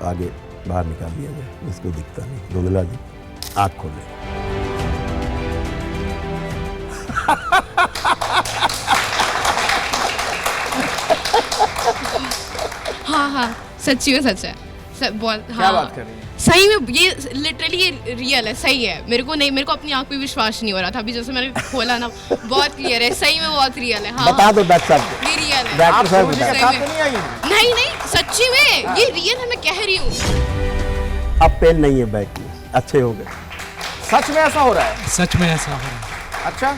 आगे बाहर निकाल दिया जाए, इसको दिखता नहीं। धुंधला जी आँख खोले। हाँ हाँ सच्ची में सच है। बहुत क्या हाँ, बात कर रही है? सही में ये लिटरली ये रियल है, सही है। मेरे को अपनी आँख पे विश्वास नहीं हो रहा था। अभी जैसे मैंने खोला ना, बहुत क्लियर है, सही में बहुत रियल है। हाँ बता दो डॉक्टर साहब को। ये रियल है। डॉक्टर साहब मुझे बता। साथ तो नहीं आई? नहीं नहीं सच्ची में ये रियल है, मैं कह रही हूँ। अब पेन नहीं है बैक में, अच्छे हो गए। सच में ऐसा हो रहा है? सच में ऐसा हो रहा है। अच्छा,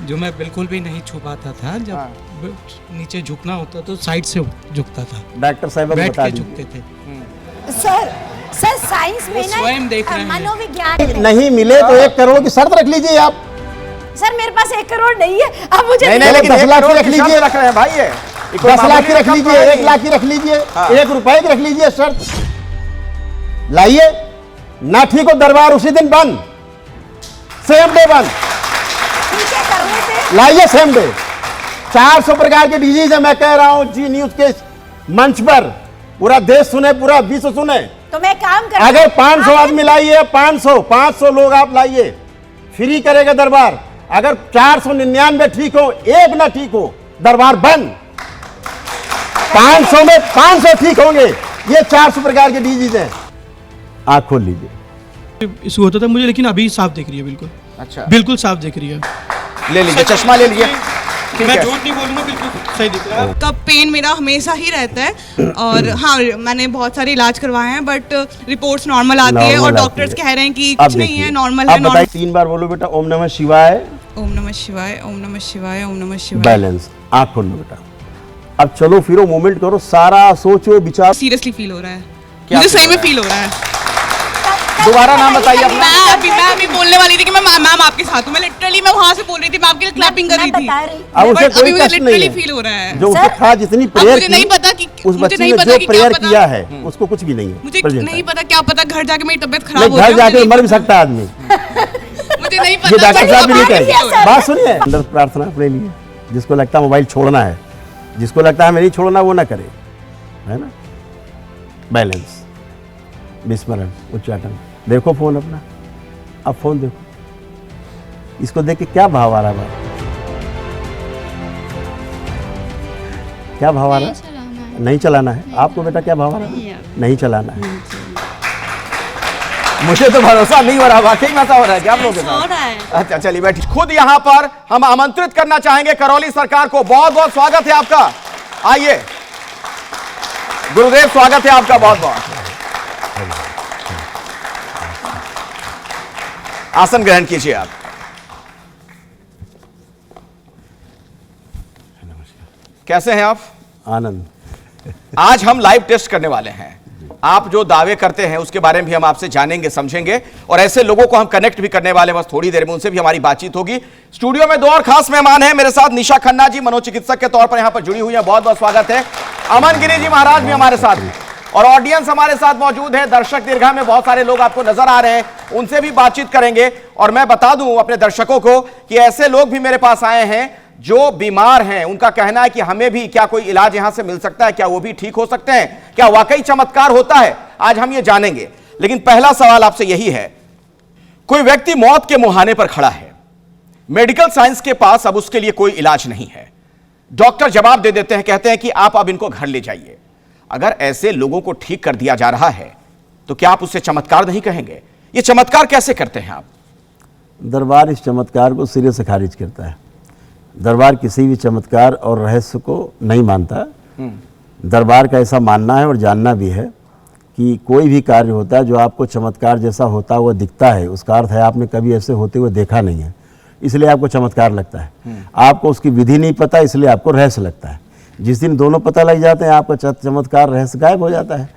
जो मैं बिल्कुल भी नहीं छू पाता था, जब हाँ। नीचे झुकना होता तो साइड से झुकता था, डॉक्टर साहब को बैठ बता के दीजिए। झुकते थे। सर साइंस में ना स्वयं देख रहे हैं। मनोविज्ञान नहीं मिले तो 1 करोड़ की शर्त रख लीजिए आप। सर मेरे पास 1 करोड़ नहीं है, अब मुझे नहीं नहीं, लेकिन 10 1 लाख करोड़ की रख की शर्त लीजिए। रख रहे हैं भाई। ये 10 लाख की रख लीजिए, 1 लाख की रख लीजिए, हाँ। 1 रुपए की रख लीजिए शर्त। लाइए ना, ठीक हो दरबार उसी दिन बंद, सेम डे बंद। ठीक है करने थे। लाइए सेम डे। 400 प्रकार के डिजीज है, मैं कह रहा हूं जी न्यूज के मंच पर, पूरा देश सुने, पूरा विश्व सुने। तो मैं काम कर अगर 500 आदमी लाइए, 500 लोग आप लाइए, फ्री करेगा दरबार। अगर 499 ठीक हो, 1 ना ठीक हो, दरबार बंद। 500 में 500 ठीक होंगे। ये 400 प्रकार के डिजीज हैं। आँख खोल लीजिए। इशू होता था मुझे, लेकिन अभी साफ दिख रही है, बिल्कुल अच्छा, बिल्कुल साफ दिख रही है। ले लीजिए, चश्मा ले लीजिए। ठीक मैं है। झूठ नहीं बोलूंगा, बिल्कुल सही दिख रहा है। का पेन मेरा हमेशा ही रहता है और हाँ मैंने बहुत सारे इलाज करवाए हैं बट रिपोर्ट्स नॉर्मल आती है और नॉर्मल डॉक्टर्स आती है। कह रहे हैं कि अब कुछ नहीं देखिए, है, नॉर्मल अब है। बताइए 3 बार बोलो बेटा, ओम नमः शिवाय। ओम नमः शिवाय, ओम नमः शिवाय, ओम नमः शिवाय। बैलेंस। आँख खोल लो बेटा। अब चलो फिरो, मूवमेंट करो, सारा सोचो विचार। सीरियसली फील हो रहा है, क्या मुझे feel सही हो में रहा है? फील हो रहा है। दोबारा नाम बताइए अपना। मैं अभी बोलने वाली थी कि मैं मैम आपके साथ हूँ। मैं लिटरली मैं वहां से बोल रही थी, मैं आपके लिए क्लैपिंग कर रही थी। अब उसे बट कोई अभी मुझे कष्ट नहीं लिटरली है। फील हो रहा है। जो उसे था, जितनी प्रेयर मुझे नहीं पता कि उस मुझे बच्ची नहीं ने पता जो कि क्या प्रेयर पता- किया है, उसको कुछ भी नहीं है। मुझे present नहीं है। पता, क्या पता घर जाके मेरी तबीयत खराब नहीं, हो घर जाए। जाके मुझे मर भी नहीं सकता है आदमी। पता। मुझे नहीं ये पता। डॉक्टर साहब भी नहीं बट कहेंगे। बात सुनिए, अंदर प्रार्थना अपने लिए, जिसको लगता है मोबाइल छोड़ना है, जिसको लगता है हमें नहीं छोड़ना, वो ना करे, है ना। बैलेंस, विस्मरण, उच्चाटन। देखो फोन अपना, अब फोन देखो, इसको देख के क्या भाव आ रहा है? क्या भाव आ रहा है? नहीं चलाना है। आपको बेटा क्या भाव आ रहा है? नहीं चलाना है। मुझे तो भरोसा नहीं हो रहा, वाकई में ऐसा हो रहा है क्या आप लोगों के साथ? अच्छा चलिए बैठिए। खुद यहाँ पर हम आमंत्रित करना चाहेंगे करौली सरकार को। बहुत बहुत स्वागत है आपका। आइए गुरुदेव, स्वागत है आपका बहुत बहुत। आसन ग्रहण कीजिए आप। कैसे हैं आप? आनंद। आज हम लाइव टेस्ट करने वाले हैं। आप जो दावे करते हैं उसके बारे में भी हम आपसे जानेंगे, समझेंगे और ऐसे लोगों को हम कनेक्ट भी करने वाले, बस थोड़ी देर में उनसे भी हमारी बातचीत होगी। स्टूडियो में 2 और खास मेहमान हैं मेरे साथ। निशा खन्ना जी मनोचिकित्सक के तौर पर यहां पर जुड़ी हुई है, बहुत बहुत स्वागत है। अमन गिरी जी महाराज भी हमारे साथ हैं और ऑडियंस हमारे साथ मौजूद है। दर्शक दीर्घा में बहुत सारे लोग आपको नजर आ रहे हैं, उनसे भी बातचीत करेंगे। और मैं बता दूं अपने दर्शकों को कि ऐसे लोग भी मेरे पास आए हैं जो बीमार हैं। उनका कहना है कि हमें भी क्या कोई इलाज यहां से मिल सकता है, क्या वो भी ठीक हो सकते हैं, क्या वाकई चमत्कार होता है, आज हम ये जानेंगे। लेकिन पहला सवाल आपसे यही है, कोई व्यक्ति मौत के मुहाने पर खड़ा है, मेडिकल साइंस के पास अब उसके लिए कोई इलाज नहीं है, डॉक्टर जवाब दे देते हैं, कहते हैं कि आप अब इनको घर ले जाइए। अगर ऐसे लोगों को ठीक कर दिया जा रहा है तो क्या आप उसे चमत्कार नहीं कहेंगे? ये चमत्कार कैसे करते हैं आप? दरबार इस चमत्कार को सिरे से खारिज करता है। दरबार किसी भी चमत्कार और रहस्य को नहीं मानता। दरबार का ऐसा मानना है और जानना भी है कि कोई भी कार्य होता है जो आपको चमत्कार जैसा होता हुआ दिखता है, उसका अर्थ है आपने कभी ऐसे होते हुए देखा नहीं है, इसलिए आपको चमत्कार लगता है। आपको उसकी विधि नहीं पता, इसलिए आपको रहस्य लगता है। जिस दिन दोनों पता लग जाते हैं, आपका चमत्कार रहस्य गायब हो जाता है।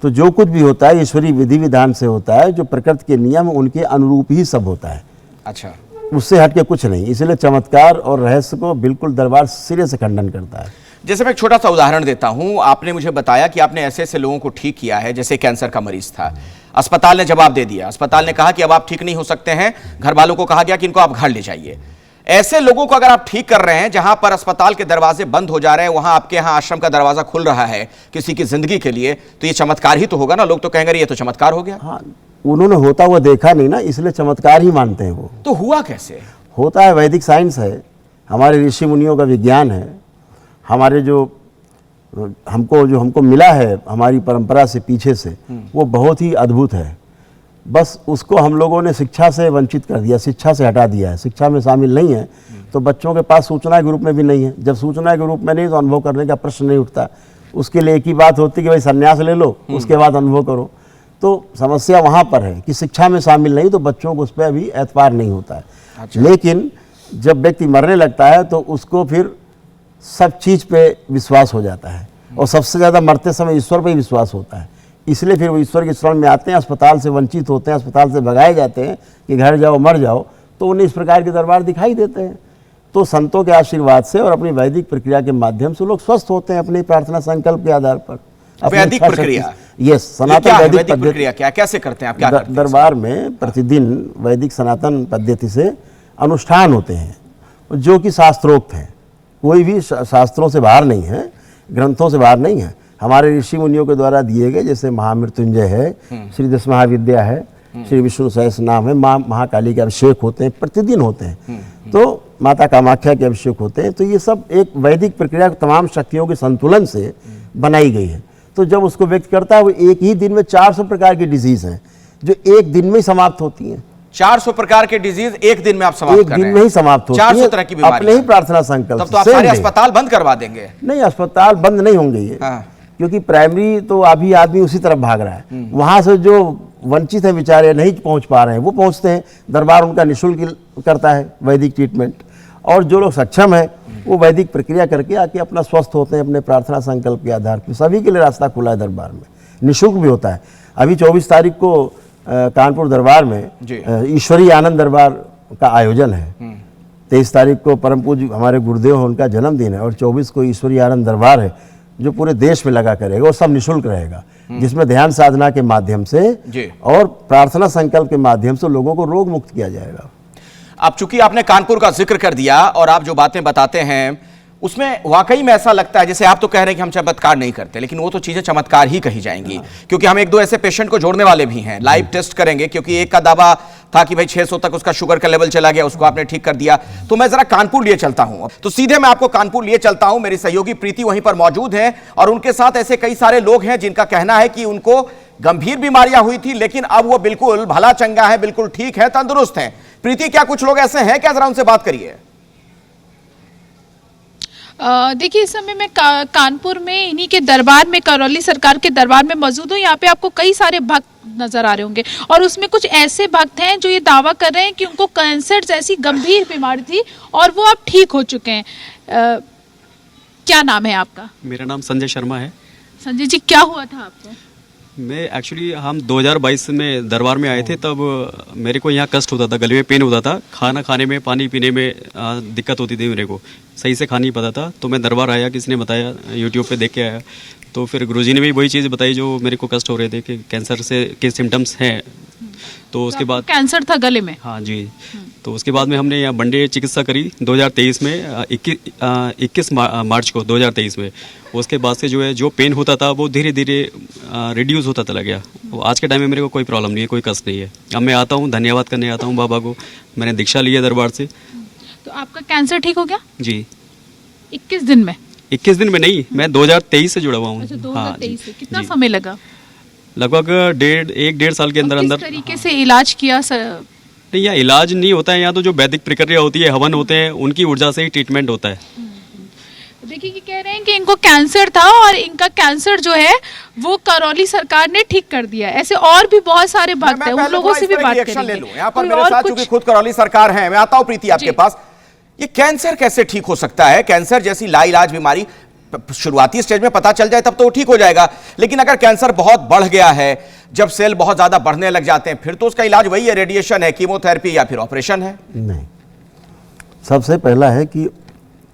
तो जो कुछ भी होता है ईश्वरीय विधि विधान से होता है, जो प्रकृति के नियम उनके अनुरूप ही सब होता है। अच्छा, उससे हटके कुछ नहीं। इसलिए चमत्कार और रहस्य को बिल्कुल दरबार सिरे से खंडन करता है। जैसे मैं एक छोटा सा उदाहरण देता हूं, आपने मुझे बताया कि आपने ऐसे ऐसे लोगों को ठीक किया है, जैसे कैंसर का मरीज था, अस्पताल ने जवाब दे दिया, अस्पताल ने कहा कि अब आप ठीक नहीं हो सकते हैं, घर वालों को कहा गया कि इनको आप घर ले जाइए। ऐसे लोगों को अगर आप ठीक कर रहे हैं, जहां पर अस्पताल के दरवाजे बंद हो जा रहे हैं, वहां आपके यहां आश्रम का दरवाजा खुल रहा है किसी की जिंदगी के लिए, तो ये चमत्कार ही तो होगा ना। लोग तो कहेंगे ये तो चमत्कार हो गया। हाँ, उन्होंने होता हुआ देखा नहीं ना, इसलिए चमत्कार ही मानते हैं। वो तो हुआ कैसे? होता है, वैदिक साइंस है, हमारे ऋषि मुनियों का विज्ञान है, हमारे जो हमको मिला है हमारी परंपरा से पीछे से, वो बहुत ही अद्भुत है। बस उसको हम लोगों ने शिक्षा से वंचित कर दिया, शिक्षा से हटा दिया है, शिक्षा में शामिल नहीं है। तो बच्चों के पास सूचना के रूप में भी नहीं है। जब सूचना के रूप में नहीं तो अनुभव करने का प्रश्न नहीं उठता। उसके लिए एक ही बात होती है कि भाई संन्यास ले लो, उसके बाद अनुभव करो। तो समस्या वहाँ पर है कि शिक्षा में शामिल नहीं, तो बच्चों को उस पर अभी एतबार नहीं होता है। अच्छा। लेकिन जब व्यक्ति मरने लगता है तो उसको फिर सब चीज़ पे विश्वास हो जाता है, और सबसे ज़्यादा मरते समय ईश्वर पे ही विश्वास होता है। इसलिए फिर वो ईश्वर के शरण में आते हैं, अस्पताल से वंचित होते हैं, अस्पताल से भगाए जाते हैं कि घर जाओ मर जाओ, तो उन्हें इस प्रकार के दरबार दिखाई देते हैं। तो संतों के आशीर्वाद से और अपनी वैदिक प्रक्रिया के माध्यम से लोग स्वस्थ होते हैं अपनी प्रार्थना संकल्प के आधार पर। वैदिक प्रक्रिया, यस, सनातन वैदिक प्रक्रिया क्या, कैसे करते हैं आप? क्या करते हैं? दरबार में प्रतिदिन वैदिक सनातन पद्धति से अनुष्ठान होते हैं जो कि शास्त्रोक्त हैं, कोई भी शास्त्रों से बाहर नहीं है, ग्रंथों से बाहर नहीं है, हमारे ऋषि मुनियों के द्वारा दिए गए। जैसे महामृत्युंजय है, श्री दश महाविद्या है, श्री विष्णु सहस्त्र नाम है, माँ महाकाली के अभिषेक होते हैं, प्रतिदिन होते हैं, तो माता कामाख्या के अभिषेक होते हैं। तो ये सब एक वैदिक प्रक्रिया तमाम शक्तियों के संतुलन से बनाई गई है। तो जब उसको व्यक्त करता है, वो एक ही दिन में 400 प्रकार की डिजीज हैं जो एक दिन में ही समाप्त होती हैं। 400 प्रकार के डिजीज एक दिन में आप समाप्त कर रहे हैं? एक दिन में ही समाप्त होती है, 400 तरह की बीमारियां। अपने ही प्रार्थना संकल्प। तब तो आप सारे अस्पताल बंद करवा देंगे? नहीं, अस्पताल बंद नहीं होंगे ये। हाँ। क्योंकि प्राइमरी तो अभी आदमी उसी तरफ भाग रहा है, वहां से जो वंचित है बेचारे, नहीं पहुंच पा रहे हैं, वो पहुंचते हैं। दरबार उनका निःशुल्क करता है वैदिक ट्रीटमेंट, और जो लोग सक्षम है वो वैदिक प्रक्रिया करके आके अपना स्वस्थ होते हैं अपने प्रार्थना संकल्प के आधार पर। सभी के लिए रास्ता खुला है दरबार में, निःशुल्क भी होता है। अभी 24 तारीख को कानपुर दरबार में ईश्वरीय आनंद दरबार का आयोजन है। 23 तारीख को परम पूज्य हमारे गुरुदेव हैं, उनका जन्मदिन है, और 24 को ईश्वरीय आनंद दरबार है जो पूरे देश में लगा करेगा, और सब निःशुल्क रहेगा, जिसमें ध्यान साधना के माध्यम से और प्रार्थना संकल्प के माध्यम से लोगों को रोग मुक्त किया जाएगा। अब चूंकि आपने कानपुर का जिक्र कर दिया और आप जो बातें बताते हैं उसमें वाकई में ऐसा लगता है, जैसे आप तो कह रहे हैं कि हम चमत्कार नहीं करते, लेकिन वो तो चीजें चमत्कार ही कही जाएंगी, क्योंकि हम एक दो ऐसे पेशेंट को जोड़ने वाले भी हैं, लाइव टेस्ट करेंगे। क्योंकि एक का दावा था कि भाई 600 तक उसका शुगर का लेवल चला गया, उसको आपने ठीक कर दिया। तो मैं जरा कानपुर लिए चलता हूं, तो सीधे मैं आपको कानपुर लिए चलता हूं। मेरी सहयोगी प्रीति वहीं पर मौजूद है, और उनके साथ ऐसे कई सारे लोग हैं जिनका कहना है कि उनको गंभीर बीमारियां हुई थी, लेकिन अब वो बिल्कुल भला चंगा है, बिल्कुल ठीक है, तंदुरुस्त है। प्रीति, क्या कुछ लोग ऐसे हैं क्या? जरा उनसे बात करिए। देखिए, इस समय मैं कानपुर में इन्हीं के दरबार में, करौली सरकार के दरबार में मौजूद हूँ। यहाँ पे आपको कई सारे भक्त नजर आ रहे होंगे, और उसमें कुछ ऐसे भक्त हैं जो ये दावा कर रहे हैं कि उनको कैंसर जैसी गंभीर बीमारी थी और वो अब ठीक हो चुके हैं। क्या नाम है आपका? मेरा नाम संजय शर्मा है। संजय जी, क्या हुआ था आपको? मैं एक्चुअली हम 2022 में दरबार में आए थे, तब मेरे को यहाँ कष्ट होता था, गले में पेन होता था, खाना खाने में, पानी पीने में दिक्कत होती थी, मेरे को सही से खा नहीं पाता था। तो मैं दरबार आया, किसी ने बताया, यूट्यूब पे देख के आया, तो फिर गुरुजी ने भी वही चीज़ बताई जो मेरे को कष्ट हो रहे थे कि कैंसर से के सिम्टम्स हैं। तो उसके बाद कैंसर था गले में? हाँ जी। तो उसके बाद में हमने यहाँ बंडे चिकित्सा करी 2023 में, 21 मार्च को 2023 में। उसके बाद से जो है, जो पेन होता था वो धीरे धीरे रिड्यूस होता चला गया। आज के टाइम में मेरे को कोई प्रॉब्लम नहीं है, कोई कष्ट नहीं है। अब मैं आता हूँ, धन्यवाद करने आता हूँ बाबा को, मैंने दीक्षा ली है दरबार से। तो आपका कैंसर ठीक हो गया? जी। 21 दिन में? 21 दिन में नहीं, मैं 2023 से जुड़ा हुआ हूँ। अच्छा, 2023 से। कितना समय लगा? लगभग 1.5 साल के अंदर अंदर। किस तरीके से इलाज किया? नहीं, यहाँ इलाज नहीं होता है, यहाँ तो जो वैदिक प्रक्रिया होती है, हवन होते हैं, उनकी ऊर्जा से ही ट्रीटमेंट होता है। देखिए, ये कह रहे हैं कि इनको कैंसर था और इनका कैंसर जो है वो करौली सरकार ने ठीक कर दिया। ऐसे और भी बहुत सारे भक्त हैं, उन लोगों से भी बात करेंगे। यहाँ पर मेरे साथ चूंकि खुद करौली सरकार है, मैं आता हूँ प्रीति आपके पास। ये कैंसर कैसे ठीक हो सकता है? कैंसर जैसी लाइलाज बीमारी शुरुआती स्टेज में पता चल जाए तब तो ठीक हो जाएगा, लेकिन अगर कैंसर बहुत बढ़ गया है, जब सेल बहुत ज्यादा बढ़ने लग जाते हैं, फिर तो उसका इलाज वही है, रेडिएशन है, कीमोथेरेपी या फिर ऑपरेशन है? नहीं, सबसे पहला है कि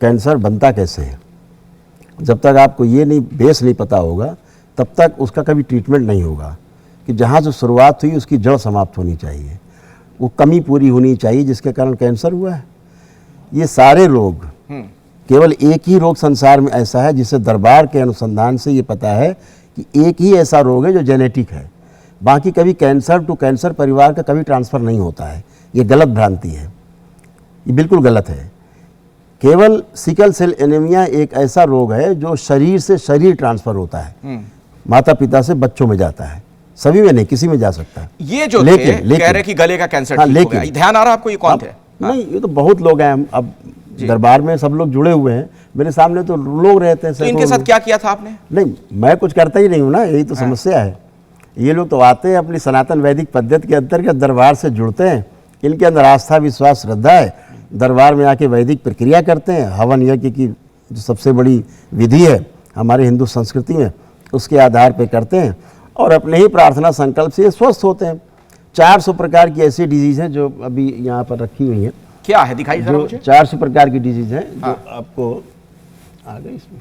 कैंसर बनता कैसे है। जब तक आपको ये नहीं, बेस नहीं पता होगा, तब तक उसका कभी ट्रीटमेंट नहीं होगा। कि जहाँ से शुरुआत हुई उसकी जड़ समाप्त होनी चाहिए, वो कमी पूरी होनी चाहिए जिसके कारण कैंसर हुआ है। ये सारे रोग, केवल एक ही रोग संसार में ऐसा है जिसे दरबार के अनुसंधान से ये पता है कि एक ही ऐसा रोग है जो जेनेटिक है। बाकी कभी कैंसर टू कैंसर परिवार का कभी ट्रांसफ़र नहीं होता है। ये गलत भ्रांति है, ये बिल्कुल गलत है। केवल सिकल सेल एनीमिया एक ऐसा रोग है जो शरीर से शरीर ट्रांसफ़र होता है, माता पिता से बच्चों में जाता है, सभी में नहीं, किसी में जा सकता है। ये जो लेकिन कह रहे कि गले का कैंसर हाँ, ठीक हो गया, ध्यान आ रहा आपको ये कौन थे? नहीं, ये तो बहुत लोग हैं। अब दरबार में सब लोग जुड़े हुए हैं, मेरे सामने तो लोग रहते हैं। तो इनके साथ क्या किया था आपने? नहीं, मैं कुछ करता ही नहीं हूँ ना, यही तो समस्या है। ये लोग तो आते हैं अपनी सनातन वैदिक पद्धति के अंतर्गत दरबार से जुड़ते हैं, इनके अंदर आस्था विश्वास श्रद्धा है, दरबार में आके वैदिक प्रक्रिया करते हैं, हवन यज्ञ की जो सबसे बड़ी विधि है हमारे हिंदू संस्कृति में, उसके आधार पर करते हैं और अपने ही प्रार्थना संकल्प से स्वस्थ होते हैं। 400 प्रकार की ऐसी डिजीज़ हैं जो अभी यहाँ पर रखी हुई हैं। क्या है दिखाई जरा मुझे। 400 प्रकार की डिजीज़ हैं जो आपको आ गई इसमें।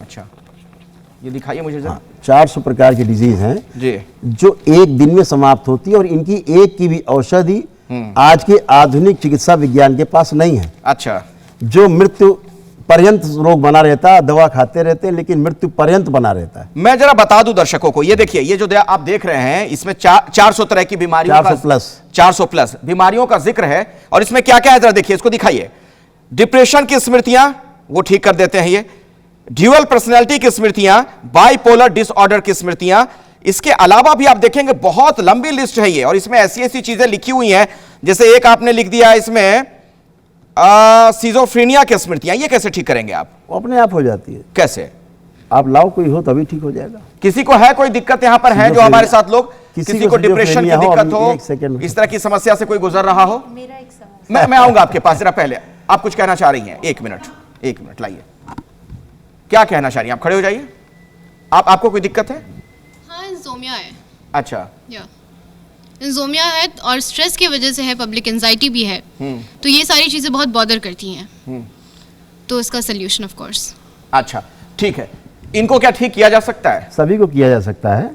अच्छा, ये दिखाइए मुझे जरा। 400 प्रकार की डिजीज हैं जी, जो एक दिन में समाप्त होती है और इनकी एक की भी औषधि आज के आधुनिक चिकित्सा विज्ञान के पास नहीं है। अच्छा, जो मृत्यु पर्यंत रोग बना रहता है, दवा खाते रहते हैं लेकिन मृत्यु पर्यंत बना रहता है। मैं जरा बता दूं दर्शकों को, ये देखिए, ये जो आप देख रहे हैं इसमें 400 तरह की बीमारियों 400 प्लस बीमारियों का जिक्र है। और इसमें क्या क्या है जरा देखिए, इसको दिखाइए। डिप्रेशन की स्मृतियां वो ठीक कर देते हैं, ये ड्यूअल पर्सनैलिटी की स्मृतियां, बाइपोलर डिसऑर्डर की स्मृतियां, इसके अलावा भी आप देखेंगे बहुत लंबी लिस्ट है ये। और इसमें ऐसी ऐसी चीजें लिखी हुई हैं, जैसे एक आपने लिख दिया इसमें सिजोफ्रेनिया की स्मृतियां, ये कैसे ठीक करेंगे आप? वो अपने आप हो जाती है। कैसे? आप लाओ कोई हो तभी ठीक हो जाएगा। किसी को है कोई दिक्कत यहाँ पर है जो हमारे साथ लोग, किसी को डिप्रेशन की दिक्कत हो, एक सेकंड इस तरह की समस्या से कोई गुजर रहा हो? मेरा एक समस्या। मैं आऊंगा आपके पास। जरा पहले आप कुछ कहना चाह रही हैं? एक मिनट लाइए, क्या कहना चाह रही हैं आप? खड़े हो जाइए। आपको कोई दिक्कत है? हाँ, इंसोमिया है। अच्छा, या इंसोमिया है और स्ट्रेस की वजह से है, पब्लिक एंजाइटी भी है, तो ये सारी चीज़ें बहुत बॉदर करती हैं। तो इसका सोल्यूशन ऑफ कोर्स। अच्छा, ठीक है। इनको क्या ठीक किया जा सकता है? सभी को किया जा सकता है।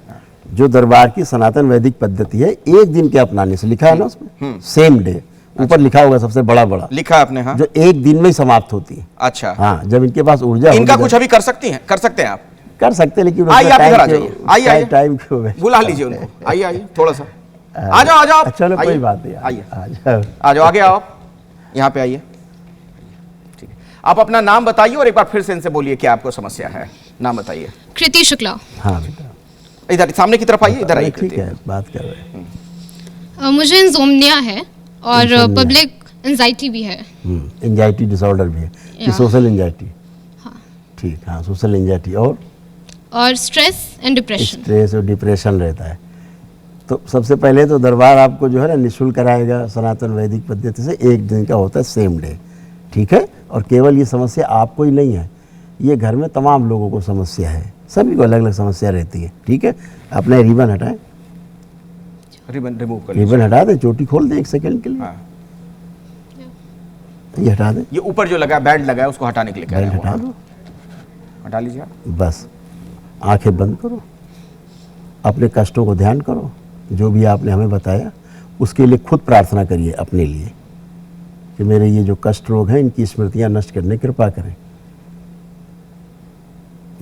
जो दरबार की सनातन वैदिक पद्धति है, एक दिन के अपनाने से, लिखा है ना उसमें, सेम डे ऊपर लिखा होगा सबसे बड़ा लिखा है आपने? हाँ, जो एक दिन में ही समाप्त होती है। अच्छा, हाँ, जब इनके पास ऊर्जा इनका कुछ अभी कर सकते हैं आप? कर सकते हैं, लेकिन आइए आप इधर आ जाइए, आइए टाइम क्यों वेस्ट? बुला लीजिए उनको। आइए थोड़ा सा आ जाओ। चलो कोई बात नहीं, आइए, आ जाओ आगे आओ, आप यहाँ पे आइए। ठीक है, आप अपना नाम बताइए और एक बार फिर से इनसे बोलिए क्या आपको समस्या है। नाम बताइए। कृति शुक्ला। हाँ बेटा, इधर सामने की तरफ आइए, इधर आइए। ठीक है, बात कर रहे हैं। मुझे इंसोमिया है और पब्लिक एंजाइटी भी है। एंजाइटी डिसऑर्डर भी है कि सोशल एंजाइटी? हाँ, ठीक, हाँ, सोशल एंजाइटी और स्ट्रेस एंड डिप्रेशन। स्ट्रेस और डिप्रेशन रहता है। तो सबसे पहले तो दरबार आपको जो है ना निःशुल्क कराएगा सनातन वैदिक पद्धति से। एक दिन का होता है, सेम डे, ठीक है। और केवल ये समस्या आपको ही नहीं है, ये घर में तमाम लोगों को समस्या है, सभी को अलग अलग समस्या रहती है, ठीक है। अपना रिबन हटाएं, रिबन रिमूव कर रिबन हटा दें, चोटी खोल दें 1 सेकंड के लिए। हाँ। ये हटा दें, ये ऊपर जो लगा बैंड लगा है उसको हटाने के लिए कह रहे बेल्ट हैं हटा वो। दो, हटा लीजिए आप। बस आंखें बंद करो, अपने कष्टों को ध्यान करो, जो भी आपने हमें बताया उसके लिए खुद प्रार्थना करिए अपने लिए कि मेरे ये जो कष्ट रोग हैं इनकी स्मृतियां नष्ट करने की कृपा करें।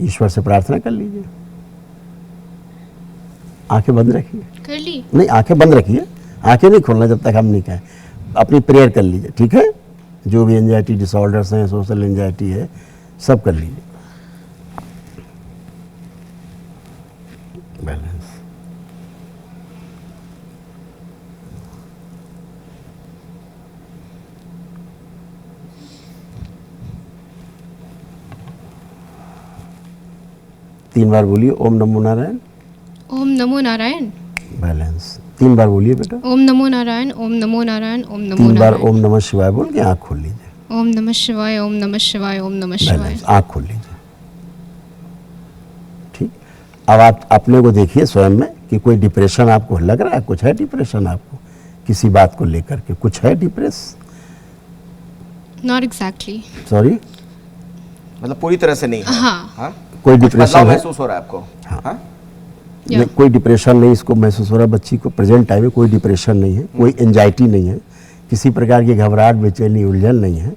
ईश्वर से प्रार्थना कर लीजिए। आंखें बंद रखिए। कर ली? नहीं, आंखें बंद रखिए, आंखें नहीं खोलना जब तक हम नहीं कहें। अपनी प्रेयर कर लीजिए, ठीक है। जो भी एंजाइटी डिसऑर्डर्स हैं, सोशल एंजाइटी है, सब कर लीजिए। बैलेंस। तीन बार बोलिए ओम नमो नारायण। ओम नमो नारायण। बैलेंस। 3 बार बोलिए बेटा। ओम नमो नारायण, ओम नमो नारायण, ओम नमो 3 बार नारायण। ओम नमः शिवाय बोल के आँख खोल लीजिए। ओम नमः शिवाय, ओम नमः शिवाय, ओम नमः शिवाय। बैलेंस। आँख खोल लीजिए, ठीक। अब आप अपने को देखिए स्वयं में कि कोई डिप्रेशन आपको लग रहा है, कुछ है डिप्रेशन आपको किसी बात को लेकर के, कुछ है डिप्रेस? Not exactly. सॉरी, मतलब पूरी तरह से नहीं है? हाँ। हाँ? कोई कुछ डिप्रेशन बदलाव है? महसूस हो रहा है आपको? हाँ। हाँ? कोई डिप्रेशन नहीं इसको महसूस हो रहा, बच्ची को प्रेजेंट टाइम में कोई डिप्रेशन नहीं है, कोई एंजाइटी नहीं है, किसी प्रकार की घबराहट, बेचैनी, उलझन नहीं है।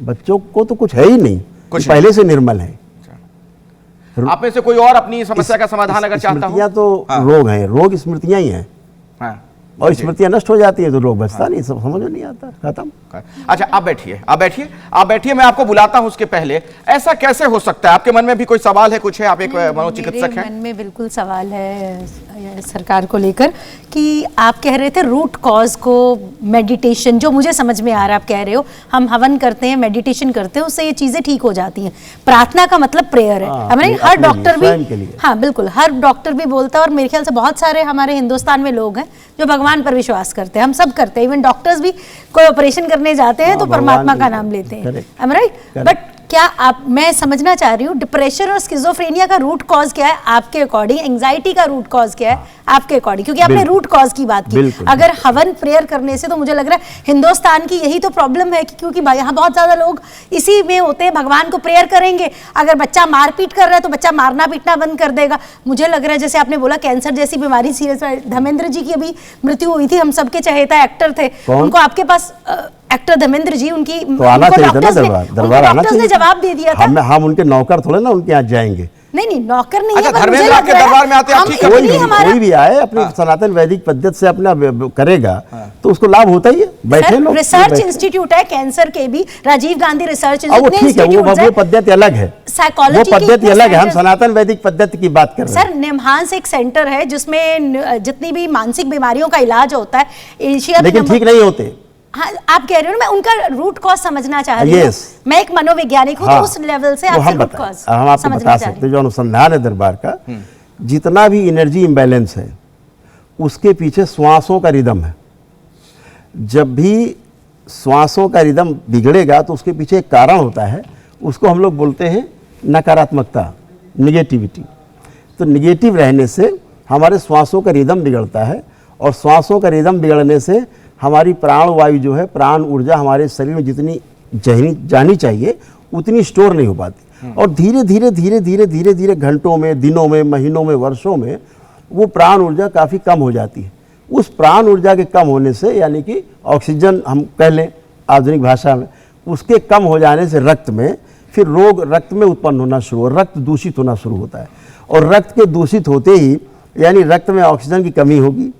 बच्चों को तो कुछ है ही नहीं, कुछ पहले से निर्मल है। आप में से कोई और अपनी समस्या का समाधान अगर चाहता हो? स्मृतियां तो रोग हैं, रोग स्मृतियां ही हैं, और स्मृतियां नष्ट हो जाती है तो रोग बचता नहीं, सब समझ में नहीं आता, खत्म। अच्छा, आप बैठिए, आप बैठिए, आप बैठिए, मैं आपको बुलाता हूं। उसके पहले ऐसा कैसे हो सकता है? आपके मन में भी कोई सवाल है, कुछ है? आप एक मनोचिकित्सक हैं। मेरे मन में बिल्कुल सवाल है सरकार को लेकर कि आप कह रहे थे रूट कॉज को मेडिटेशन, जो मुझे समझ में आ रहा है आप कह रहे हो, हम हवन करते हैं, मेडिटेशन करते हैं, उससे ये चीजें ठीक हो जाती हैं। प्रार्थना का मतलब प्रेयर है, हमारे हर डॉक्टर भी, हाँ बिल्कुल, हर डॉक्टर भी बोलता है, और मेरे ख्याल से बहुत सारे हमारे हिंदुस्तान में लोग हैं जो भगवान पर विश्वास करते हैं, हम सब करते हैं, इवन डॉक्टर्स भी कोई ऑपरेशन करने जाते हैं तो परमात्मा का नाम लेते हैं, am I right? बट क्या आप, मैं समझना चाह रही हूँ डिप्रेशन और स्किज़ोफ्रेनिया का रूट कॉज क्या है आपके अकॉर्डिंग, एंजाइटी का रूट कॉज क्या है आपके अकॉर्डिंग, क्योंकि आपने रूट कॉज की बात की। अगर हवन प्रेयर करने से, तो मुझे लग रहा है हिंदुस्तान की यही तो प्रॉब्लम है कि क्योंकि यहाँ बहुत ज्यादा लोग इसी में होते हैं, भगवान को प्रेयर करेंगे, अगर बच्चा मारपीट कर रहा है तो बच्चा मारना पीटना बंद कर देगा। मुझे लग रहा है जैसे आपने बोला कैंसर जैसी बीमारी सीरियस, धर्मेंद्र जी की अभी मृत्यु हुई थी, हम सबके चहेता एक्टर थे, उनको आपके पास एक्टर धर्मेंद्र जी, उनकी तो आना चाहिए था ना दरबार आना चाहिए, जवाब दे दिया था। हम उनके नौकर थोड़े ना उनके यहाँ जाएंगे। नहीं नौकर नहीं। अच्छा, धर्मेंद्र आपके दरबार में आते हैं, कोई भी आए अपने सनातन वैदिक पद्धति से अपना करेगा तो उसको लाभ होता ही है। बैठे लोग, रिसर्च इंस्टीट्यूट है कैंसर के भी, राजीव गांधी रिसर्च इंस्टीट्यूट, ठीक है, वो पद्धति अलग है, वो पद्धति अलग है, हम सनातन वैदिक पद्धति की बात कर रहे हैं। सर, निमहांस एक सेंटर है जिसमें जितनी भी मानसिक बीमारियों का इलाज होता है एशिया, लेकिन ठीक नहीं होते। हाँ, आप कह रहे हो ना, मैं उनका रूट कॉज समझना चाह रही हूँ। मैं एक मनोवैज्ञानिक हूँ, तो उस लेवल से आपसे रूट कॉज हम आपको बता सकते हैं। जो अनुसंधान है दरबार का, जितना भी एनर्जी इम्बैलेंस है उसके पीछे श्वासों का रिदम है। जब भी श्वासों का रिदम बिगड़ेगा तो उसके पीछे एक कारण होता है, उसको हम लोग बोलते हैं नकारात्मकता, निगेटिविटी। तो निगेटिव रहने से हमारे श्वासों का रिदम बिगड़ता है, और श्वासों का रिदम बिगड़ने से हमारी प्राण वायु जो है, प्राण ऊर्जा हमारे शरीर में जितनी जानी चाहिए उतनी स्टोर नहीं हो पाती, और धीरे धीरे धीरे धीरे धीरे धीरे घंटों में, दिनों में, महीनों में, वर्षों में वो प्राण ऊर्जा काफ़ी कम हो जाती है। उस प्राण ऊर्जा के कम होने से, यानी कि ऑक्सीजन हम कह लें आधुनिक भाषा में, उसके कम हो जाने से रक्त में फिर रोग रक्त में उत्पन्न होना शुरू, रक्त दूषित होना शुरू होता है, और रक्त के दूषित होते ही यानी रक्त में ऑक्सीजन की कमी होगी,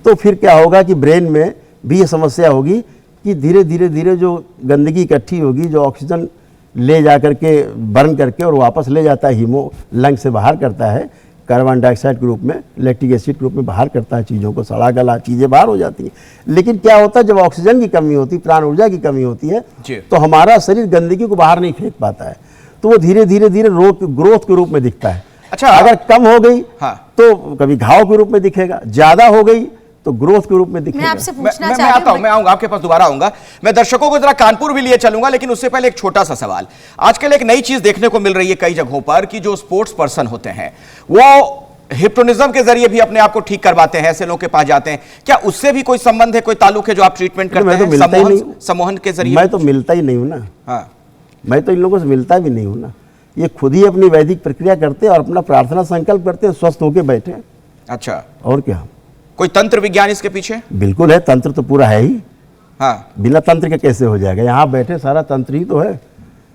तो फिर क्या होगा कि ब्रेन में भी ये समस्या होगी कि धीरे धीरे धीरे जो गंदगी इकट्ठी होगी, जो ऑक्सीजन ले जा करके बर्न करके और वापस ले जाता है, हीमो लंग से बाहर करता है, कार्बन डाइऑक्साइड के रूप में, लैक्टिक एसिड के रूप में बाहर करता है चीज़ों को, सड़ा गला चीज़ें बाहर हो जाती हैं। लेकिन क्या होता है, जब ऑक्सीजन की कमी होती, प्राण ऊर्जा की कमी होती है, तो हमारा शरीर गंदगी को बाहर नहीं फेंक पाता है, तो वो धीरे धीरे धीरे रोग ग्रोथ के रूप में दिखता है। अच्छा, अगर कम हो गई तो कभी घाव के रूप में दिखेगा, ज्यादा हो गई तो ग्रोथ के रूप में दिखेगा। मैं आपसे पूछना मैं आता हूं, मैं आऊंगा आपके पास, दोबारा आऊंगा। मैं दर्शकों को जरा कानपुर भी लिए चलूंगा, लेकिन उससे पहले एक छोटा सा सवाल। आजकल एक नई चीज देखने को मिल रही है कई जगहों पर कि जो स्पोर्ट्स पर्सन होते हैं वो हिप्नोटिज्म के जरिए भी अपने आप को ठीक करवाते हैं, ऐसे लोगों के पास जाते हैं। क्या उससे भी कोई संबंध है, कोई ताल्लुक है जो आप ट्रीटमेंट करते हैं सम्मोहन के जरिए? मैं तो मिलता ही नहीं हूं ना। हाँ, मैं तो इन लोगों से मिलता भी नहीं हूं ना। ये खुद ही अपनी वैदिक प्रक्रिया करते हैं और अपना प्रार्थना संकल्प करते हैं, स्वस्थ होकर बैठे। अच्छा, और क्या कोई तंत्र विज्ञान इसके पीछे? बिल्कुल है, तंत्र तो पूरा है ही। हाँ, बिना तंत्र के कैसे हो जाएगा? यहाँ बैठे सारा तंत्र ही तो है।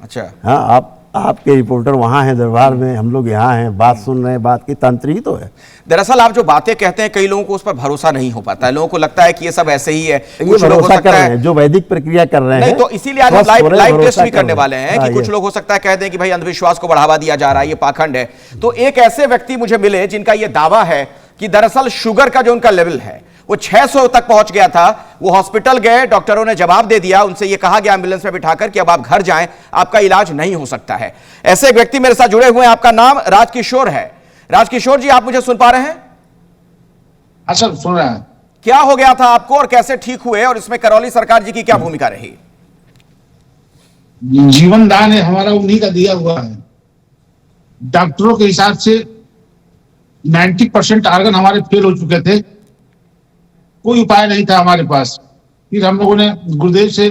अच्छा, हाँ, आपके रिपोर्टर वहाँ हैं दरबार में, हम लोग यहाँ हैं, बात सुन रहे हैं, बात की तंत्र ही तो है। दरअसल आप जो बातें कहते हैं, कई लोगों को उस पर भरोसा नहीं हो पाता है, लोगों को लगता है कि ये सब ऐसे ही है। कुछ लोग भरोसा कर रहे हैं जो वैदिक प्रक्रिया कर रहे हैं। नहीं, तो इसीलिए आज हम लाइव टेस्ट भी करने वाले हैं कि कुछ लोग हो सकता है कहते हैं कि भाई अंधविश्वास को बढ़ावा दिया जा रहा है, ये पाखंड है। तो एक ऐसे व्यक्ति मुझे मिले जिनका ये दावा है कि दरअसल शुगर का जो उनका लेवल है वो 600 तक पहुंच गया था। वो हॉस्पिटल गए, डॉक्टरों ने जवाब दे दिया, उनसे ये कहा गया एम्बुलेंस में बिठाकर कि अब आप घर जाएं, आपका इलाज नहीं हो सकता है। ऐसे एक व्यक्ति मेरे साथ जुड़े हुए हैं, आपका नाम राजकिशोर है। राजकिशोर जी, आप मुझे सुन पा रहे हैं? हाँ सर, सुन रहे हैं। क्या हो गया था आपको और कैसे ठीक हुए, और इसमें करौली सरकार जी की क्या भूमिका रही? जीवन दान है हमारा, उन्हीं का दिया हुआ है। डॉक्टरों के हिसाब से 90% आर्गन हमारे फेल हो चुके थे, कोई उपाय नहीं था हमारे पास। फिर हम लोगों ने गुरुदेव से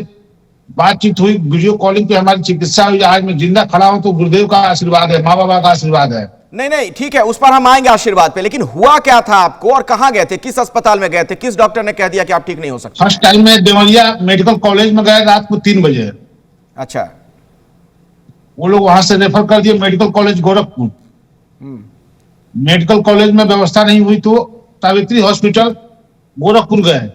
बातचीत हुई, वीडियो कॉलिंग पे हमारी चिकित्सा हुई। आज मैं जिंदा खड़ा हूं तो गुरुदेव का आशीर्वाद है, माँ बाबा का आशीर्वाद है। नहीं नहीं ठीक है, उस पर हम आएंगे आशीर्वाद पे, लेकिन हुआ क्या था आपको और कहां गए थे, किस अस्पताल में गए थे, किस डॉक्टर ने कह दिया कि आप ठीक नहीं हो सकते? फर्स्ट टाइम में देवरिया मेडिकल कॉलेज में गए रात को 3 बजे। अच्छा। वो लोग वहां से रेफर कर दिए medical college Gorakhpur. Medical college में व्यवस्था नहीं हुई तो सावित्री हॉस्पिटल गोरखपुर गए।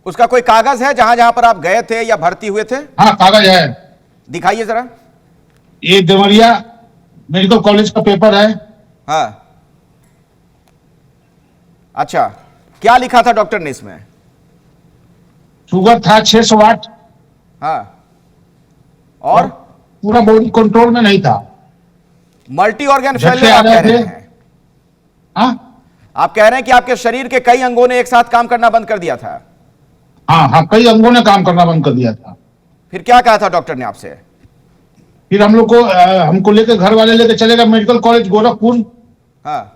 उसका कोई कागज है जहां जहां पर आप गए थे या भर्ती हुए थे? हाँ कागज है, दिखाइए जरा। ये देवरिया मेडिकल कॉलेज का पेपर है। हाँ अच्छा, क्या लिखा था डॉक्टर ने इसमें? शुगर था 608। हाँ और पूरा बॉडी कंट्रोल में नहीं था। मल्टी ऑर्गन झटके फेलियर आ आप कह रहे रहे थे। हैं? हाँ आप कह रहे हैं कि आपके शरीर के कई अंगों ने एक साथ काम करना बंद कर दिया था? हाँ हाँ, कई अंगों ने काम करना बंद कर दिया था। फिर क्या कहा था डॉक्टर ने आपसे? फिर हम लोग को हमको लेकर घर वाले लेकर चले गए मेडिकल कॉलेज गोरखपुर। हाँ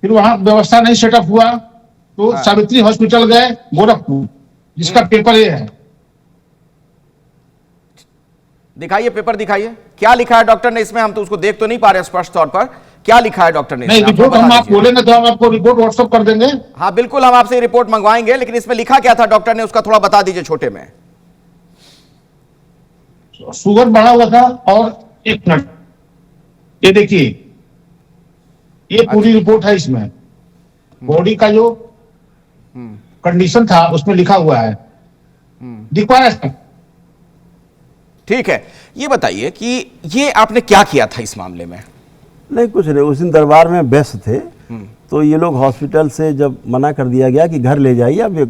फिर वहां व्यवस्था नहीं सेटअप हुआ तो हाँ। सावित्री हॉस्पिटल गए गोरखपुर, जिसका पेपर ये है। दिखाइए पेपर, दिखाइए क्या लिखा है डॉक्टर ने इसमें, हम तो उसको देख तो नहीं पा रहे स्पष्ट तौर पर, क्या लिखा है डॉक्टर ने नहीं, इसमें? रिपोर्ट हम बता आप दीजिए। बोलेंगे तो हम आपको रिपोर्ट व्हाट्सएप कर देंगे। हाँ बिल्कुल, हम आपसे रिपोर्ट मंगवाएंगे, लेकिन इसमें लिखा क्या था डॉक्टर ने, उसका थोड़ा बता दीजिए छोटे में। शुगर बढ़ा हुआ था। और 1 मिनट, ये देखिए, ये पूरी रिपोर्ट है। इसमें बॉडी का जो कंडीशन था उसमें लिखा हुआ है, दिखवा रहा है। ठीक है, ये बताइए कि ये आपने क्या किया था इस मामले में? नहीं कुछ नहीं, उस दिन दरबार में व्यस्त थे, तो ये लोग हॉस्पिटल से जब मना कर दिया गया कि घर ले जाइए, अब ये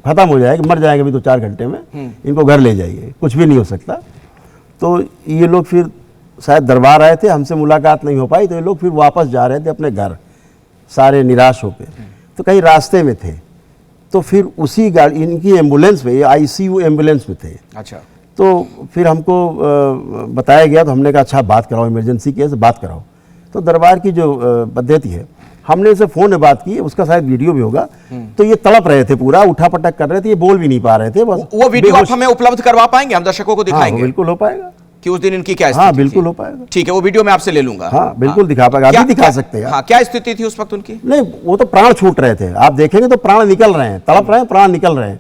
खत्म हो जाएगा, मर जाएंगे अभी तो 4 घंटे में, इनको घर ले जाइए, कुछ भी नहीं हो सकता। तो ये लोग फिर शायद दरबार आए थे, हमसे मुलाकात नहीं हो पाई, तो ये लोग फिर वापस जा रहे थे अपने घर, सारे निराश होकर। तो कहीं रास्ते में थे, तो फिर उसी गाड़ी, इनकी एम्बुलेंस में, ये ICU एम्बुलेंस में थे। अच्छा। तो फिर हमको बताया गया, तो हमने कहा अच्छा बात कराओ, इमरजेंसी केस बात कराओ। तो दरबार की जो पद्धति है, हमने इसे फ़ोन में बात की, उसका शायद वीडियो भी होगा। तो ये तड़प रहे थे, पूरा उठा पटक कर रहे थे, ये बोल भी नहीं पा रहे थे। बस वो वीडियो आप हमें उपलब्ध करवा पाएंगे, हम दर्शकों को हाँ, दिखाएंगे बिल्कुल हो पाएगा कि उस दिन इनकी क्या स्थिति हाँ थी? बिल्कुल हो पाएगा। ठीक है, वो वीडियो मैं आपसे ले लूंगा। हाँ बिल्कुल दिखा पाएगा, अभी दिखा सकते हैं। हाँ, क्या स्थिति थी उस वक्त उनकी? नहीं वो तो प्राण छूट रहे थे, आप देखेंगे तो प्राण निकल रहे हैं, तड़प रहे हैं, प्राण निकल रहे हैं।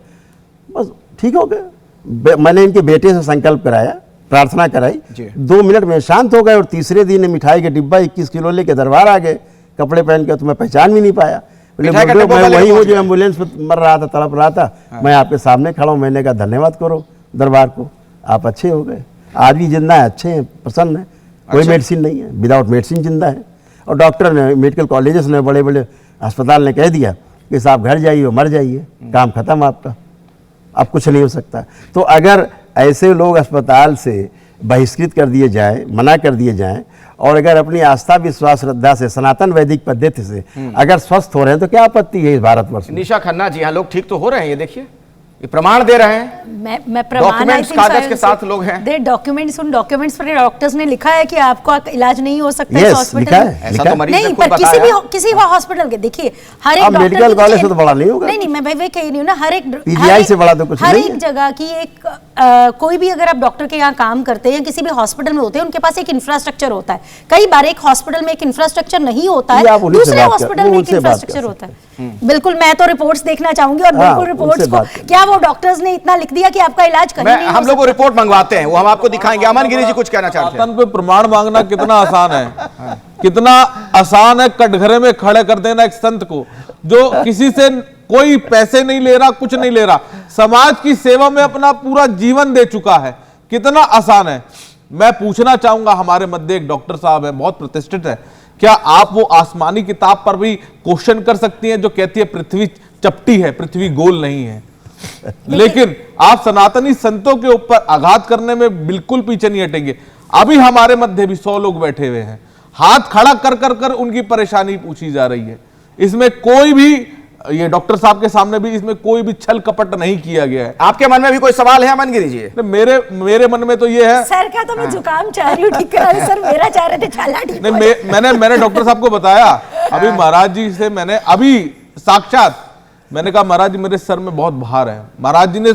बस ठीक हो गए। मैंने इनके बेटे से संकल्प कराया, प्रार्थना कराई, 2 मिनट में शांत हो गए। और तीसरे दिन मिठाई के डिब्बा 21 किलो लेके दरबार आ गए, कपड़े पहन के। तो मैं पहचान भी नहीं पाया, बोले मिठाई का मैं डिब्बा वही हूँ पहुंच जो गए। एम्बुलेंस में मर रहा था, तड़प रहा था। मैं आपके सामने खड़ा हूँ। मैंने कहा धन्यवाद करो दरबार को, आप अच्छे हो गए, आज भी जिंदा है, अच्छे हैं, प्रसन्न है, कोई मेडिसिन नहीं है, विदाउट मेडिसिन जिंदा है। और डॉक्टर ने, मेडिकल कॉलेजेस ने, बड़े बड़े अस्पताल ने कह दिया कि साहब घर जाइए, मर जाइए, काम खत्म आपका, अब कुछ नहीं हो सकता। तो अगर ऐसे लोग अस्पताल से बहिष्कृत कर दिए जाए, मना कर दिए जाएं, और अगर अपनी आस्था विश्वास श्रद्धा से, सनातन वैदिक पद्धति से अगर स्वस्थ हो रहे हैं, तो क्या आपत्ति है इस भारतवर्ष में? निशा खन्ना जी, हाँ लोग ठीक तो हो रहे हैं, ये देखिए, ये प्रमाण दे रहे हैं। मैं प्रमाण डॉक्यूमेंट्स कागज के साथ लोग हैं। दे डॉक्यूमेंट्स, उन डॉक्यूमेंट्स पर डॉक्टर्स ने लिखा है कि आपको इलाज नहीं हो सकता Yes, इस हॉस्पिटल लिखा में। है, ऐसा तो मरीज ने नहीं, खुद पर बताया। किसी भी हॉस्पिटल के देखिए, हर एक अब डॉक्टर मेडिकल की कॉलेज से तो बड़ा नहीं होगा। नहीं, मैं वही कह रही हूँ ना, हर एक PGI से बड़ा तो कुछ हर नहीं एक है। जगह की एक कोई भी अगर आप डॉक्टर के यहाँ काम करते हैं या किसी भी हॉस्पिटल में होते हैं, उनके पास एक इंफ्रास्ट्रक्चर होता है। कई बार एक हॉस्पिटल में एक इंफ्रास्ट्रक्चर नहीं होता ये है, आप उन्हीं से दूसरे बात कर- हॉस्पिटल वो में एक उनसे बात कर इंफ्रास्ट्रक्चर होता है। बिल्कुल, मैं तो रिपोर्ट्स देखना चाहूंगी, और हाँ, बिल्कुल रिपोर्ट्स उनसे को, बात कर- क्या वो डॉक्टर्स ने इतना लिख दिया कि आपका इलाज कहीं नहीं हो हम लोग वो रिपोर्ट मंगवाते हैं, वो हम आपको दिखाएंगे। अमन गिरी जी कुछ कहना चाहते हैं? सनातन पे प्रमाण मांगना कितना आसान है, कितना आसान है कटघरे में खड़े कर देना एक संत को, जो किसी से कोई पैसे नहीं ले रहा, कुछ नहीं ले रहा, समाज की सेवा में अपना पूरा जीवन दे चुका है, कितना आसान है। मैं पूछना चाहूंगा, हमारे मध्य एक डॉक्टर साहब है, बहुत प्रतिष्ठित है, क्या आप वो आसमानी किताब पर भी क्वेश्चन कर सकती हैं जो कहती है पृथ्वी चपटी है, पृथ्वी गोल नहीं है? लेकिन आप सनातनी संतों के ऊपर आघात करने में बिल्कुल पीछे नहीं हटेंगे। अभी हमारे मध्य भी 100 लोग बैठे हुए हैं, हाथ खड़ा कर कर कर उनकी परेशानी पूछी जा रही है। इसमें कोई भी, ये डॉक्टर साहब के सामने भी, इसमें कोई भी छल कपट नहीं किया गया है। आपके मन में भी कोई सवाल है अमन गिरी जी? मेरे मन में तो ये है, सर का तो मैं जुकाम चाह रही हूँ ठीक करा, सर मेरा चाह रहे थे छाला ठीक हो नहीं, जाए। मैंने डॉक्टर साहब को बताया अभी, महाराज जी से मैंने अभी साक्षात मैंने कहा, महाराज जी मेरे सर में बहुत भार है। महाराज जी ने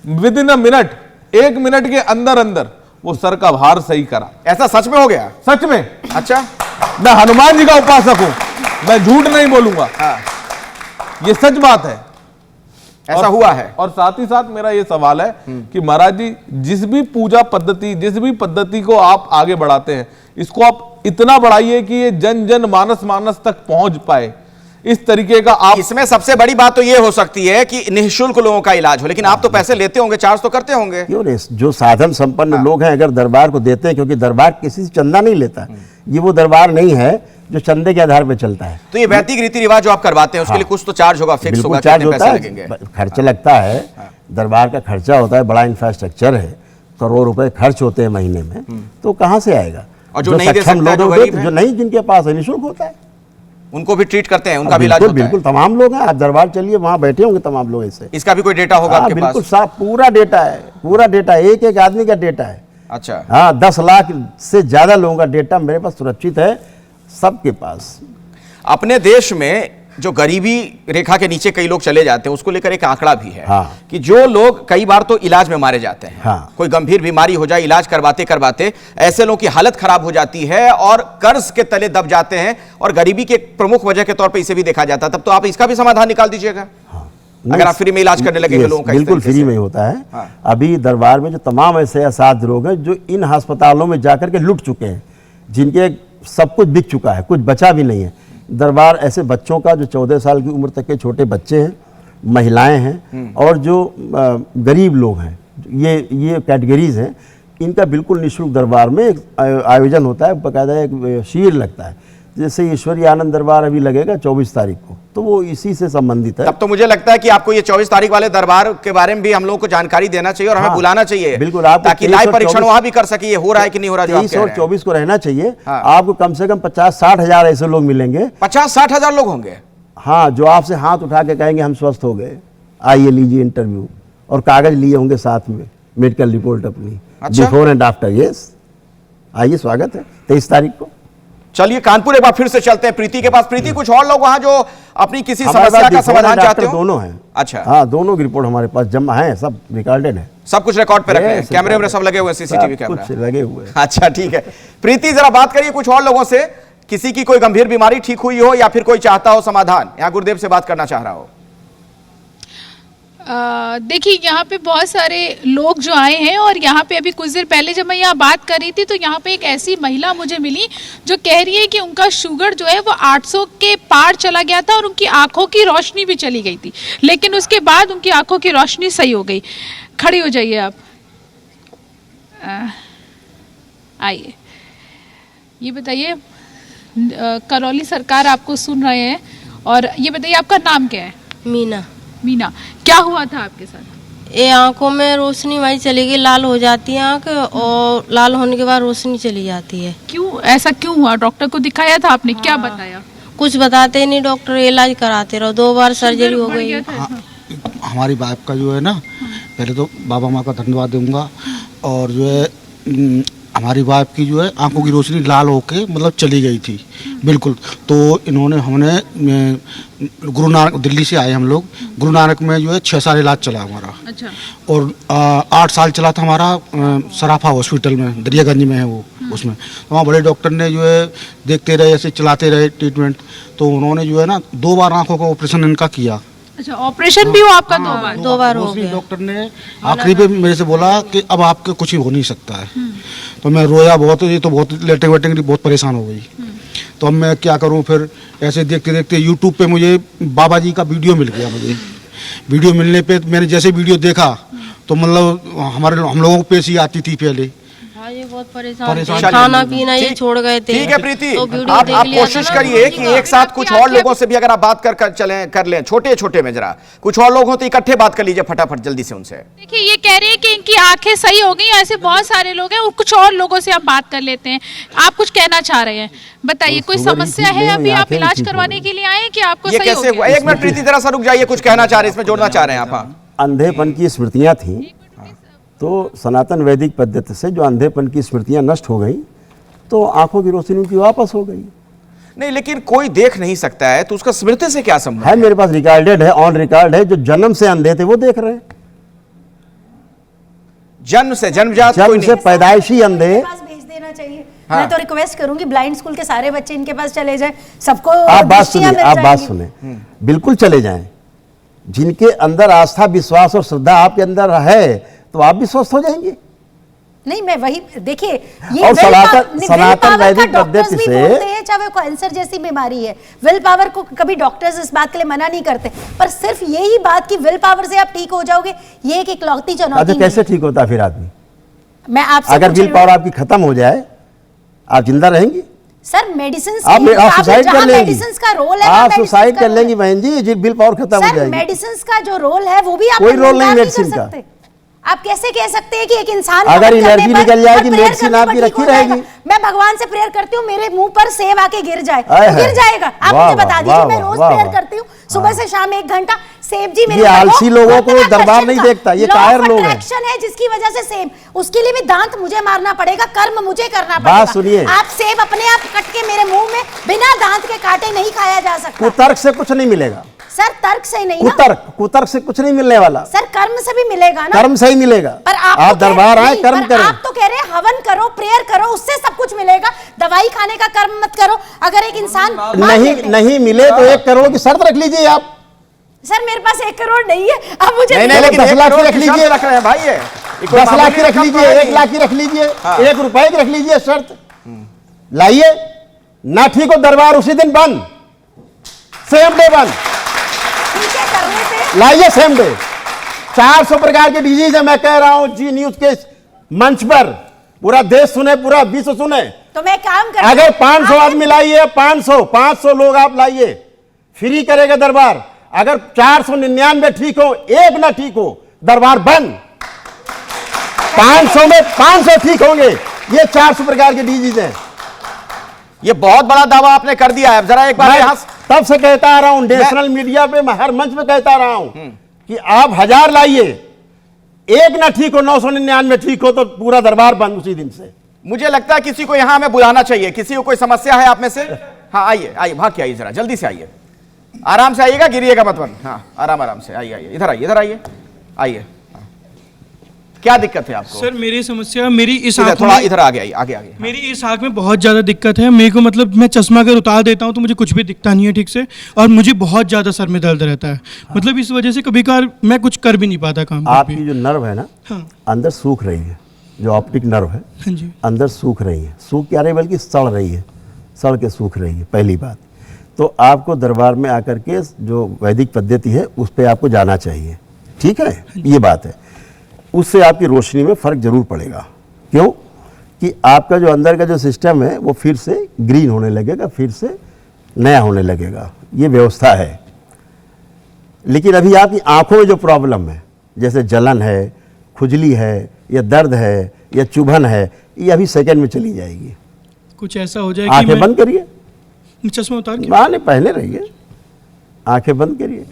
with in a minute, 1 minute के अंदर अंदर वो सर का भार सही करा। ऐसा सच में हो गया? सच में। अच्छा, मैं हनुमान जी का उपासक हूं, मैं झूठ नहीं बोलूंगा, ये सच बात है, ऐसा हुआ है। और साथ ही साथ मेरा ये सवाल है कि महाराज जी, जिस भी पूजा पद्धति, जिस भी पद्धति को आप आगे बढ़ाते हैं, इसको आप इतना बढ़ाइए कि ये जन जन मानस तक पहुंच पाए, इस तरीके का आप। इसमें सबसे बड़ी बात तो ये हो सकती है कि निःशुल्क लोगों का इलाज हो, लेकिन आप तो पैसे लेते होंगे, चार्ज तो करते होंगे। क्यों नहीं, जो साधन संपन्न लोग हैं अगर दरबार को देते हैं, क्योंकि दरबार किसी से चंदा नहीं लेता, ये वो दरबार नहीं है जो चंदे के आधार पर चलता है। तो ये वैदिक रीति रिवाज जो आप करवाते हैं उसके लिए कुछ तो चार्ज होगा, फिक्स होगा, चार्ज कितने होता पैसे है, लगेंगे? खर्चा लगता है, दरबार का खर्चा होता है, बड़ा इंफ्रास्ट्रक्चर है, करोड़ रुपए खर्च होते हैं महीने में, तो कहाँ से आएगा? और जो नहीं दे सकता, जो गरीब है, जो नहीं, जिनके पास है, निःशुल्क होता है, उनको भी ट्रीट करते हैं, उनका भी इलाज होता है। बिल्कुल, तमाम लोग हैं, आप दरबार चलिए, वहां बैठे होंगे तमाम लोग ऐसे। इसका भी कोई डेटा होगा आपके बिल्कुल पास? साफ पूरा डेटा है, पूरा डेटा, एक एक आदमी का डेटा है। अच्छा, हाँ, 10 लाख से ज्यादा लोगों का डेटा मेरे पास सुरक्षित है, सबके पास। अपने देश में जो गरीबी रेखा के नीचे कई लोग चले जाते हैं, उसको लेकर एक आंकड़ा भी है कि जो लोग कई बार तो इलाज में मारे जाते हैं, कोई गंभीर बीमारी हो जाए, इलाज करवाते करवाते ऐसे लोगों की हालत खराब हो जाती है और कर्ज के तले दब जाते हैं, और गरीबी की एक प्रमुख वजह के तौर पर इसे भी देखा जाता है। तब तो आप इसका भी समाधान निकाल दीजिएगा अगर आप फ्री में इलाज करने लगे लोगों का। बिल्कुल फ्री में होता है। अभी दरबार में जो तमाम ऐसे असाध्य रोग हैं जो इन अस्पतालों में जाकर के लुट चुके हैं, जिनके सब कुछ बिक चुका है, कुछ बचा भी नहीं है। दरबार ऐसे बच्चों का जो 14 साल की उम्र तक के छोटे बच्चे हैं, महिलाएं हैं और जो गरीब लोग हैं, ये कैटेगरीज हैं, इनका बिल्कुल निःशुल्क दरबार में एक आयोजन होता है, बाकायदा एक शिविर लगता है। जैसे ईश्वरी आनंद दरबार अभी लगेगा 24 तारीख को, तो वो इसी से संबंधित है। तब तो मुझे लगता है कि आपको ये 24 तारीख वाले दरबार के बारे में भी हम लोगों को जानकारी देना चाहिए और हमें बुलाना चाहिए, बिल्कुल, आप ताकि लाइव परीक्षण वहां भी कर सके, ये हो रहा है कि नहीं हो रहा। 23 और 24 को रहना चाहिए। आपको कम से कम 50-60 हजार ऐसे लोग मिलेंगे। 50-60 हजार लोग होंगे? हाँ, जो आपसे हाथ उठा के कहेंगे हम स्वस्थ हो गए, आइए लीजिए इंटरव्यू, और कागज लिए होंगे साथ में, मेडिकल रिपोर्ट अपनी, बिफोर एंड आफ्टर। यस, आइए, स्वागत है 23 तारीख को। चलिए कानपुर एक बार फिर से चलते हैं प्रीति के पास। प्रीति, कुछ और लोग वहां जो अपनी किसी समस्या का समाधान चाहते हो? दोनों हैं। अच्छा, हाँ, दोनों की रिपोर्ट हमारे पास जमा है, सब रिकॉर्डेड है, सब कुछ रिकॉर्ड पे रखे हैं, कैमरे में सब लगे हुए, सीसीटीवी कैमरा कुछ लगे हुए। अच्छा, ठीक है। प्रीति, जरा बात करिए कुछ और लोगों से, किसी की कोई गंभीर बीमारी ठीक हुई हो या फिर कोई चाहता हो समाधान, यहाँ गुरुदेव से बात करना चाह रहा हो। देखिए, यहाँ पे बहुत सारे लोग जो आए हैं, और यहाँ पे अभी कुछ देर पहले जब मैं यहाँ बात कर रही थी तो यहाँ पे एक ऐसी महिला मुझे मिली जो कह रही है कि उनका शुगर जो है वो 800 के पार चला गया था और उनकी आंखों की रोशनी भी चली गई थी, लेकिन उसके बाद उनकी आंखों की रोशनी सही हो गई। खड़ी हो जाइए आप, आइए। ये बताइए, करौली सरकार आपको सुन रहे हैं, और ये बताइए आपका नाम क्या है? मीना। मीना, क्या हुआ था आपके साथ? ये आंखों में रोशनी वही चली गई, लाल हो जाती है आंख, और लाल होने के बाद रोशनी चली जाती है। क्यों, ऐसा क्यों हुआ? डॉक्टर को दिखाया था आपने? क्या बताया? कुछ बताते ही नहीं डॉक्टर, इलाज कराते रहो, 2 बार सर्जरी हो गई। हमारी वाइफ का जो है ना, पहले तो बाबा माँ का धन्यवाद दूंगा, और जो है हमारी वाइफ की जो है आंखों की रोशनी लाल होके मतलब चली गई थी बिल्कुल। तो हमने गुरु नानक, दिल्ली से आए हम लोग, गुरु नानक में जो है 6 साल इलाज चला हमारा। अच्छा। और 8 साल चला था हमारा सराफा हॉस्पिटल में, दरियागंज में है वो, उसमें तो वहाँ बड़े डॉक्टर ने जो है देखते रहे, ऐसे चलाते रहे ट्रीटमेंट। तो उन्होंने जो है ना 2 बार आंखों का ऑपरेशन इनका किया। अच्छा, ऑपरेशन भी हुआ आपका? 2 बार हो गया। डॉक्टर ने आखिरी पे मेरे से बोला कि अब आपके कुछ ही हो नहीं सकता है। तो मैं रोया बहुत, ये तो बहुत लेटे वेटे बहुत परेशान हो गई। तो अब मैं क्या करूं, फिर ऐसे देखते देखते यूट्यूब पे मुझे बाबा जी का वीडियो मिल गया। मुझे वीडियो मिलने पे मैंने जैसे वीडियो देखा तो मतलब हम लोगों को पेशी आती थी पहले। ये बहुत परेशान खाना पीना ये छोड़ गए थे। ठीक है प्रीति, तो आप कोशिश करिए कि एक साथ कुछ और लोगों से भी अगर आप बात कर लें, छोटे छोटे में जरा कुछ और लोग हो तो इकट्ठे बात कर लीजिए फटाफट जल्दी से उनसे। देखिए, ये कह रहे हैं कि इनकी आंखें सही हो गई, ऐसे बहुत सारे लोग हैं, और कुछ और लोगों से आप बात कर लेते हैं। आप कुछ कहना चाह रहे हैं, बताइए। कोई समस्या है अभी? आप इलाज करवाने के लिए आए कि आपको ये कैसे हुआ? एक मिनट प्रीति, जरा सा रुक जाइए, कुछ कहना चाह रहे हैं, इसमें जोड़ना चाह रहे हैं आप। अंधेपन की स्मृतियां थी, तो सनातन वैदिक पद्धति से जो अंधेपन की स्मृतियां नष्ट हो गई तो आंखों की रोशनी उनकी वापस हो गई। नहीं, लेकिन कोई देख नहीं सकता है तो उसका स्मृति से क्या संबंध है? मेरे पास रिकॉर्डेड है, ऑन रिकॉर्ड है, जो जन्म से अंधे थे वो देख रहे हैं। जन्म से, जन्मजात जन्म से पैदाइशी अंधे, भेज देना चाहिए। मैं तो रिक्वेस्ट करूंगी ब्लाइंड स्कूल के सारे बच्चे इनके पास चले जाएं, सबको आप बात दृष्टियां सुनिए, मिल आप बात जाएंगी। सुने, बिल्कुल चले जाएं। जिनके अंदर आस्था, विश्वास और श्रद्धा आपके अंदर है तो आप भी स्वस्थ हो जाएंगे। नहीं, मैं वही देखिए, ये और सनातन willpower का वैदिक डॉक्टर्स पद्धति भी से बोलते हैं, चाहे वो कैंसर जैसी बीमारी है, विल पावर को कभी डॉक्टर्स इस बात के लिए मना नहीं करते, पर सिर्फ यही बात कि विल पावर से आप ठीक हो जाओगे, ये एक इकलौती चुनौती अच्छा, नहीं कैसे है। ठीक होता है फिर आदमी? मैं आपसे अगर पूछ विल रही पावर हूँ, आपकी खत्म हो जाए, आप जिंदा रहेंगी? सर मेडिसिन आप सुसाइड कर लेंगी, मेडिसिन का रोल है, आप सुसाइड कर लेंगी बहन जी, जी विल पावर खत्म हो सर जाएगी। मेडिसिन का जो रोल है वो भी आप कोई रोल नहीं कर मेडिसिन का। सकते। आप कैसे कह सकते हैं कि एक इंसान अगर मदद करने एनर्जी पर निकल जाएगी, और प्रेयर मेडिसिन करने पर आपकी ठीक रखी हो जाएगा। रहेगी। मैं भगवान से प्रेयर करती हूँ, मेरे मुंह पर सेब आके गिर जाए, आए तो गिर है। जाएगा। आप वाह, मुझे बता वाह, दीजिए, मैं वाह, रोज वाह, प्रेयर वाह। करती हूँ, सुबह से शाम 1 घंटा। सेब जी मेरे ये आलसी लोगों को इतना दरबार आकर्षण नहीं का देखता, ये law of कायर लोग हैं। attraction है जिसकी वजह से सेब, उसके लिए भी दांत मुझे मारना पड़ेगा, कर्म मुझे करना बात पड़ेगा। सुनिए। आप सेब अपने आप कट के मेरे मुंह में बिना दांत के काटे नहीं खाया जा सकता। कुतर्क से कुछ नहीं मिलेगा, सर तर्क से नहीं ना, कुतर्क से कुछ नहीं मिलने वाला, सर कर्म से भी मिलेगा ना। कर्म से ही मिलेगा। पर आप तो दरबार आए, कर्म पर करें। आप तो कह रहे हैं हवन करो, प्रेयर करो, उससे सब कुछ मिलेगा, दवाई खाने का कर्म मत करो। अगर एक इंसान नहीं मिले तो 1 करोड़ की शर्त रख लीजिए आप। सर मेरे पास 1 करोड़ नहीं है, अब मुझे नहीं, लेकिन 10 लाख की 1 रख करोड़ की लीजिए, शर्त रख रहे हैं भाई, ये 10 लाख की रख लीजिए, 1 लाख की रख लीजिए, 1 रुपए की रख लीजिए शर्त लाइए ना। ठीक हो दरबार उसी दिन बंद, सेम डे बंद लाइए, सेम डे। 400 प्रकार के डिजीज है, मैं कह रहा हूं जी न्यूज के मंच पर, पूरा देश सुने, पूरा विश्व सुने। तो मैं काम कर, अगर 500 आदमी लाइए, 500 लोग आप लाइए, फ्री करेगा दरबार। अगर 499 ठीक हो, 1 ना ठीक हो, दरबार बंद। 500 में 500 ठीक होंगे। ये 400 प्रकार के डिजीज हैं। ये बहुत बड़ा दावा आपने कर दिया है। जरा एक बार मैं यहाँ तब से कहता आ रहा हूं, नेशनल मीडिया पे, मैं हर मंच पे कहता आ रहा हूं कि आप 1000 लाइए, 1 ना ठीक हो, 999 ठीक हो, तो पूरा दरबार बंद उसी दिन से। मुझे लगता है किसी को यहां हमें बुलाना चाहिए। किसी को कोई समस्या है आप में से? हाँ आइए, आइए, भाग के आइए, जरा जल्दी से आइए, आराम से आइएगा, गिरिएगा मत वन। हाँ आराम से आइए, आइए, इधर आइए, इधर आइए, आइए। क्या दिक्कत है आपको? सर मेरी समस्या, मेरी इस इधर आंख थोड़ा, में, इधर आगे आइए, आगे आगे। मेरी इस आंख में बहुत ज़्यादा दिक्कत है। मेरे को मतलब मैं चश्मा अगर उतार देता हूँ तो मुझे कुछ भी दिखता नहीं है ठीक से, और मुझे बहुत ज़्यादा सर में दर्द रहता है। मतलब इस वजह से कभी कभार मैं कुछ कर भी नहीं पाता काम। आपकी जो नर्व है ना, हाँ अंदर सूख रही है, जो ऑप्टिक नर्व है हाँ जी, अंदर सूख रही है। सूख क्या रही, बल्कि सड़ रही है, सड़ के सूख रही है। पहली बात तो आपको दरबार में आकर के जो वैदिक पद्धति है उस पर आपको जाना चाहिए, ठीक है, ये बात है। उससे आपकी रोशनी में फर्क जरूर पड़ेगा। क्यों कि आपका जो अंदर का जो सिस्टम है वो फिर से ग्रीन होने लगेगा, फिर से नया होने लगेगा, ये व्यवस्था है। लेकिन अभी आपकी आंखों में जो प्रॉब्लम है, जैसे जलन है, खुजली है, या दर्द है, या चुभन है, ये अभी सेकंड में चली जाएगी। कुछ ऐसा हो जाए कि आंखें बंद करिए, चश्मा उतार के माने पहले रहिए, आंखें बंद करिए,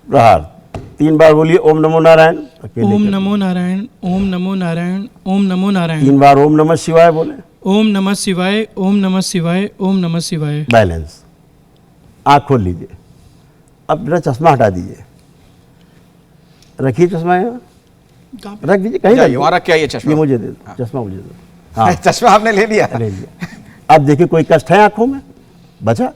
प्रहार 3 बार बोलिए ओम नमो नारायण। अकेले ओम करिए। नमो नारायण, ओम नमो नारायण, ओम नमो नारायण, 3 बार ओम नमः शिवाय बोले। ओम नमः शिवाय, ओम नमः शिवाय, ओम नमः शिवाय। बैलेंस। आँख खोल लीजिए, अब मेरा चश्मा हटा दीजिए, रखिए चश्मा यहाँ, रख दीजिए कहीं, जाइए, वहाँ रख के आइए चश्मा। ये मुझे दे दो, चश्मा मुझे दो। हाँ चश्मा आपने ले लिया? ले लिया। अब देखिए कोई कष्ट है आंखों में, बचा?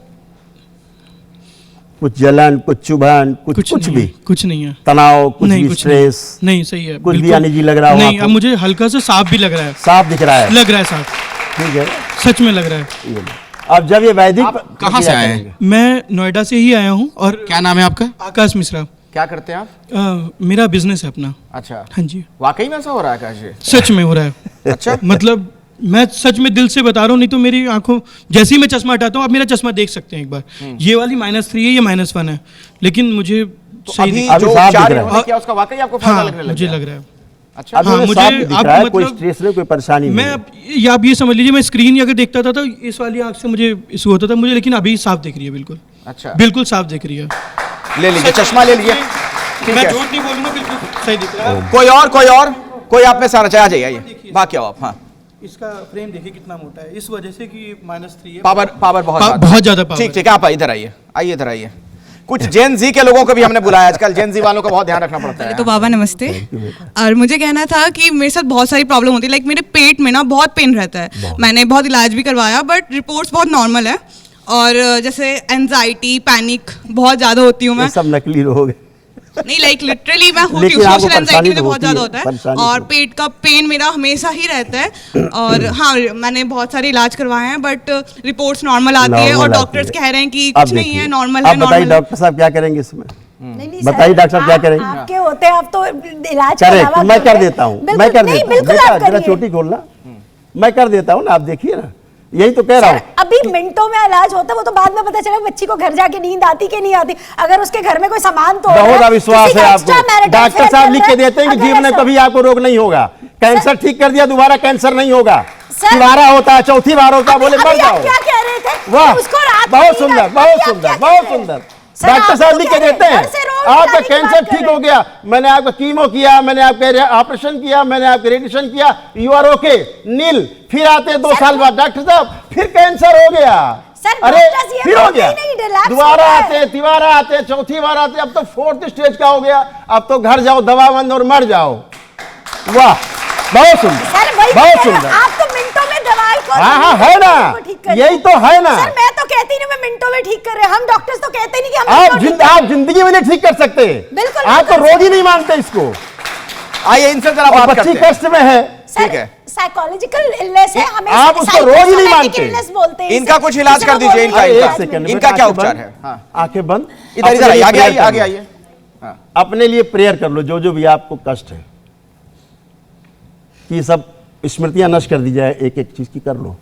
कुछ जलन, कुछ चुभन, कुछ नहीं भी, है, कुछ नहीं है, तनाव, कुछ नहीं, भी कुछ स्ट्रेस, नहीं, सही है, कुछ भी बिल्कुल अनईजी लग रहा हो नहीं। आपको? अब मुझे हल्का सा साफ भी लग रहा है, साफ दिख रहा है, लग रहा है साफ, ठीक है, सच में लग रहा है। ये लो। अब जब ये वैदिक कहाँ से आए हैं? मैं नोएडा से ही आया हूँ। और क्या नाम है आपका? आकाश मिश्रा। क्या करते हैं आप? मेरा बिजनेस है अपना। अच्छा, हाँ जी, वाकई में ऐसा हो रहा है आकाश जी? सच में हो रहा है। अच्छा, मतलब मैं सच में दिल से बता रहा हूँ, नहीं तो मेरी आंखों, जैसे ही मैं चश्मा हटाता हूँ, आप मेरा चश्मा देख सकते हैं एक बार, ये वाली -3 है, ये -1 है, लेकिन मुझे तो सही अभी दिख- जो साफ उपचार दिख रहा है। इन्होंने किया उसका वाकई आपको फायदा हाँ लगने लग मुझे गया? लग रहा है। अच्छा, अब हाँ, मुझे मुझे साफ दिख आप रहा है, कोई मतलब- स्ट्रेस नहीं, कोई परेशानी नहीं मैं है। अब ये आप ये समझ लीजिए, मैं स्क्रीन अगर देखता था तो इस वाली आंख से मुझे इशू होता था मुझे, लेकिन अभी साफ दिख रही है, बिल्कुल अच्छा, बिल्कुल साफ दिख रही है। ले लीजिए चश्मा, ले लीजिए, ठीक मैं है। झूठ नहीं बोलूंगा, बिल्कुल सही दिख रहा है। कोई आप में सारा चाहिए, आ जाइए, आइए, भाग के आओ आप। हाँ, इसका फ्रेम देखिए कितना मोटा है, इस वजह से कि -3 है। पावर बहुत बहुत ज्यादा पावर ठीक, ठीक है, आप इधर आइए, आइए, इधर आइए। कुछ जेन जी के लोगों को भी हमने बुलाया, आजकल जेन जी वालों का बहुत ध्यान रखना पड़ता है। तो बाबा नमस्ते। और मुझे कहना था कि मेरे साथ बहुत सारी प्रॉब्लम होती है, लाइक मेरे पेट में ना बहुत पेन रहता है। मैंने बहुत इलाज भी करवाया बट रिपोर्ट्स बहुत नॉर्मल है। और जैसे एंजाइटी पैनिक बहुत ज़्यादा होती हूँ मैं। सब नकली रोग है। नहीं लाइक लिटरली मैं होती हूँ, सोशल एंजाइटी मुझे बहुत ज़्यादा होता है और पेट का पेन मेरा हमेशा ही रहता है। और हाँ मैंने बहुत सारे इलाज करवाए हैं बट रिपोर्ट्स नॉर्मल आती है और डॉक्टर्स कह रहे हैं कि कुछ नहीं है, नॉर्मल है। बताइए डॉक्टर साहब क्या करेंगे इसमें? बताइए डॉक्टर साहब क्या करेंगे? आपके होते हैं आप तो इलाज करें, मैं कर देता हूँ, मैं कर देता हूँ। बेटा जरा चोटी खोलना, मैं कर देता हूँ ना, आप देखिए ना, यही तो कह रहा हूँ। अभी मिनटों में इलाज होता है, वो तो बाद में पता चला बच्ची को घर जाके नींद आती कि नहीं आती। अगर उसके घर में कोई सामान तो बहुत अविश्वास है आपको। डॉक्टर साहब लिख के देते हैं कि जीवन में कभी आपको रोग नहीं होगा। कैंसर ठीक कर दिया, दोबारा कैंसर नहीं होगा। दोबारा होता है, चौथी बार होता है, बोले मर जाओ। क्या कह रहे थे? वाह, बहुत सुंदर, बहुत सुंदर, बहुत सुंदर। डॉक्टर साहब लिख के देते हैं आपका कैंसर ठीक हो गया, मैंने आपका कीमो किया, मैंने आपका ऑपरेशन किया, मैंने आपका रेडिएशन किया, यू आर ओके नील। फिर आते 2 साल बाद डॉक्टर साहब फिर कैंसर हो गया। अरे फिर हो गया, दोबारा आते, तिबारा आते, चौथी बार आते, अब तो 4th स्टेज का हो गया। अब तो घर जाओ, दवा बंद और मर जाओ। वाह, बहुत सुंदर, बहुत सुंदर। आप तो मिनटों में दवाई को हाँ है ना, यही तो है ना। सर मैं तो कहती नहीं मैं मिनटों में ठीक कर रहे, हम डॉक्टर्स तो कहते नहीं कि हम आप जिंदगी में नहीं ठीक कर सकते। बिल्कुल, आप तो रोग ही नहीं मानते इसको। आइए इनसे जरा बात करते हैं। बच्ची कष्ट में है, ठीक है, साइकोलॉजिकल इलनेस है, हमें आप उसको रोग ही नहीं मानते। बोलते हैं। इनका कुछ इलाज कर दीजिए। इनका क्या उपचार है? आंखें बंद, इधर आगे आइए। अपने लिए प्रेयर कर लो, जो भी आपको कष्ट है कि सब स्मृतियां नष्ट कर दी जाए, एक एक चीज की कर लो।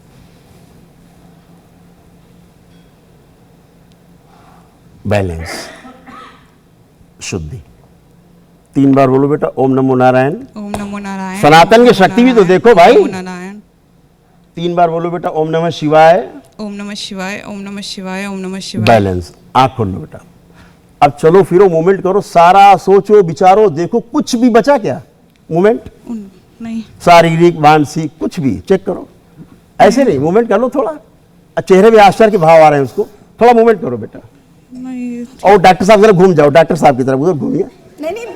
बैलेंस, शुद्धि। 3 बार बोलो बेटा, ओम नमो नारायण। ओम नमो नारायण। सनातन की शक्ति भी तो देखो भाई। ओम नारायण। 3 बार बोलो बेटा, ओम नमः शिवाय। ओम नमः शिवाय, ओम नमः शिवाय, ओम नमः शिवाय। बैलेंस, आंख खोल लो बेटा। अब चलो फिरो, मूवमेंट करो, सारा सोचो विचारो, देखो कुछ भी बचा क्या मूवमेंट? नहीं। शारीरिक मानसिक कुछ भी चेक करो, ऐसे नहीं, मूवमेंट कर लो थोड़ा। चेहरे में आश्चर्य के भाव आ रहे हैं, उसको थोड़ा मूवमेंट करो बेटा। नहीं। और डॉक्टर साहब जरा घूम जाओ, डॉक्टर साहब की तरफ उधर घूमिए। नहीं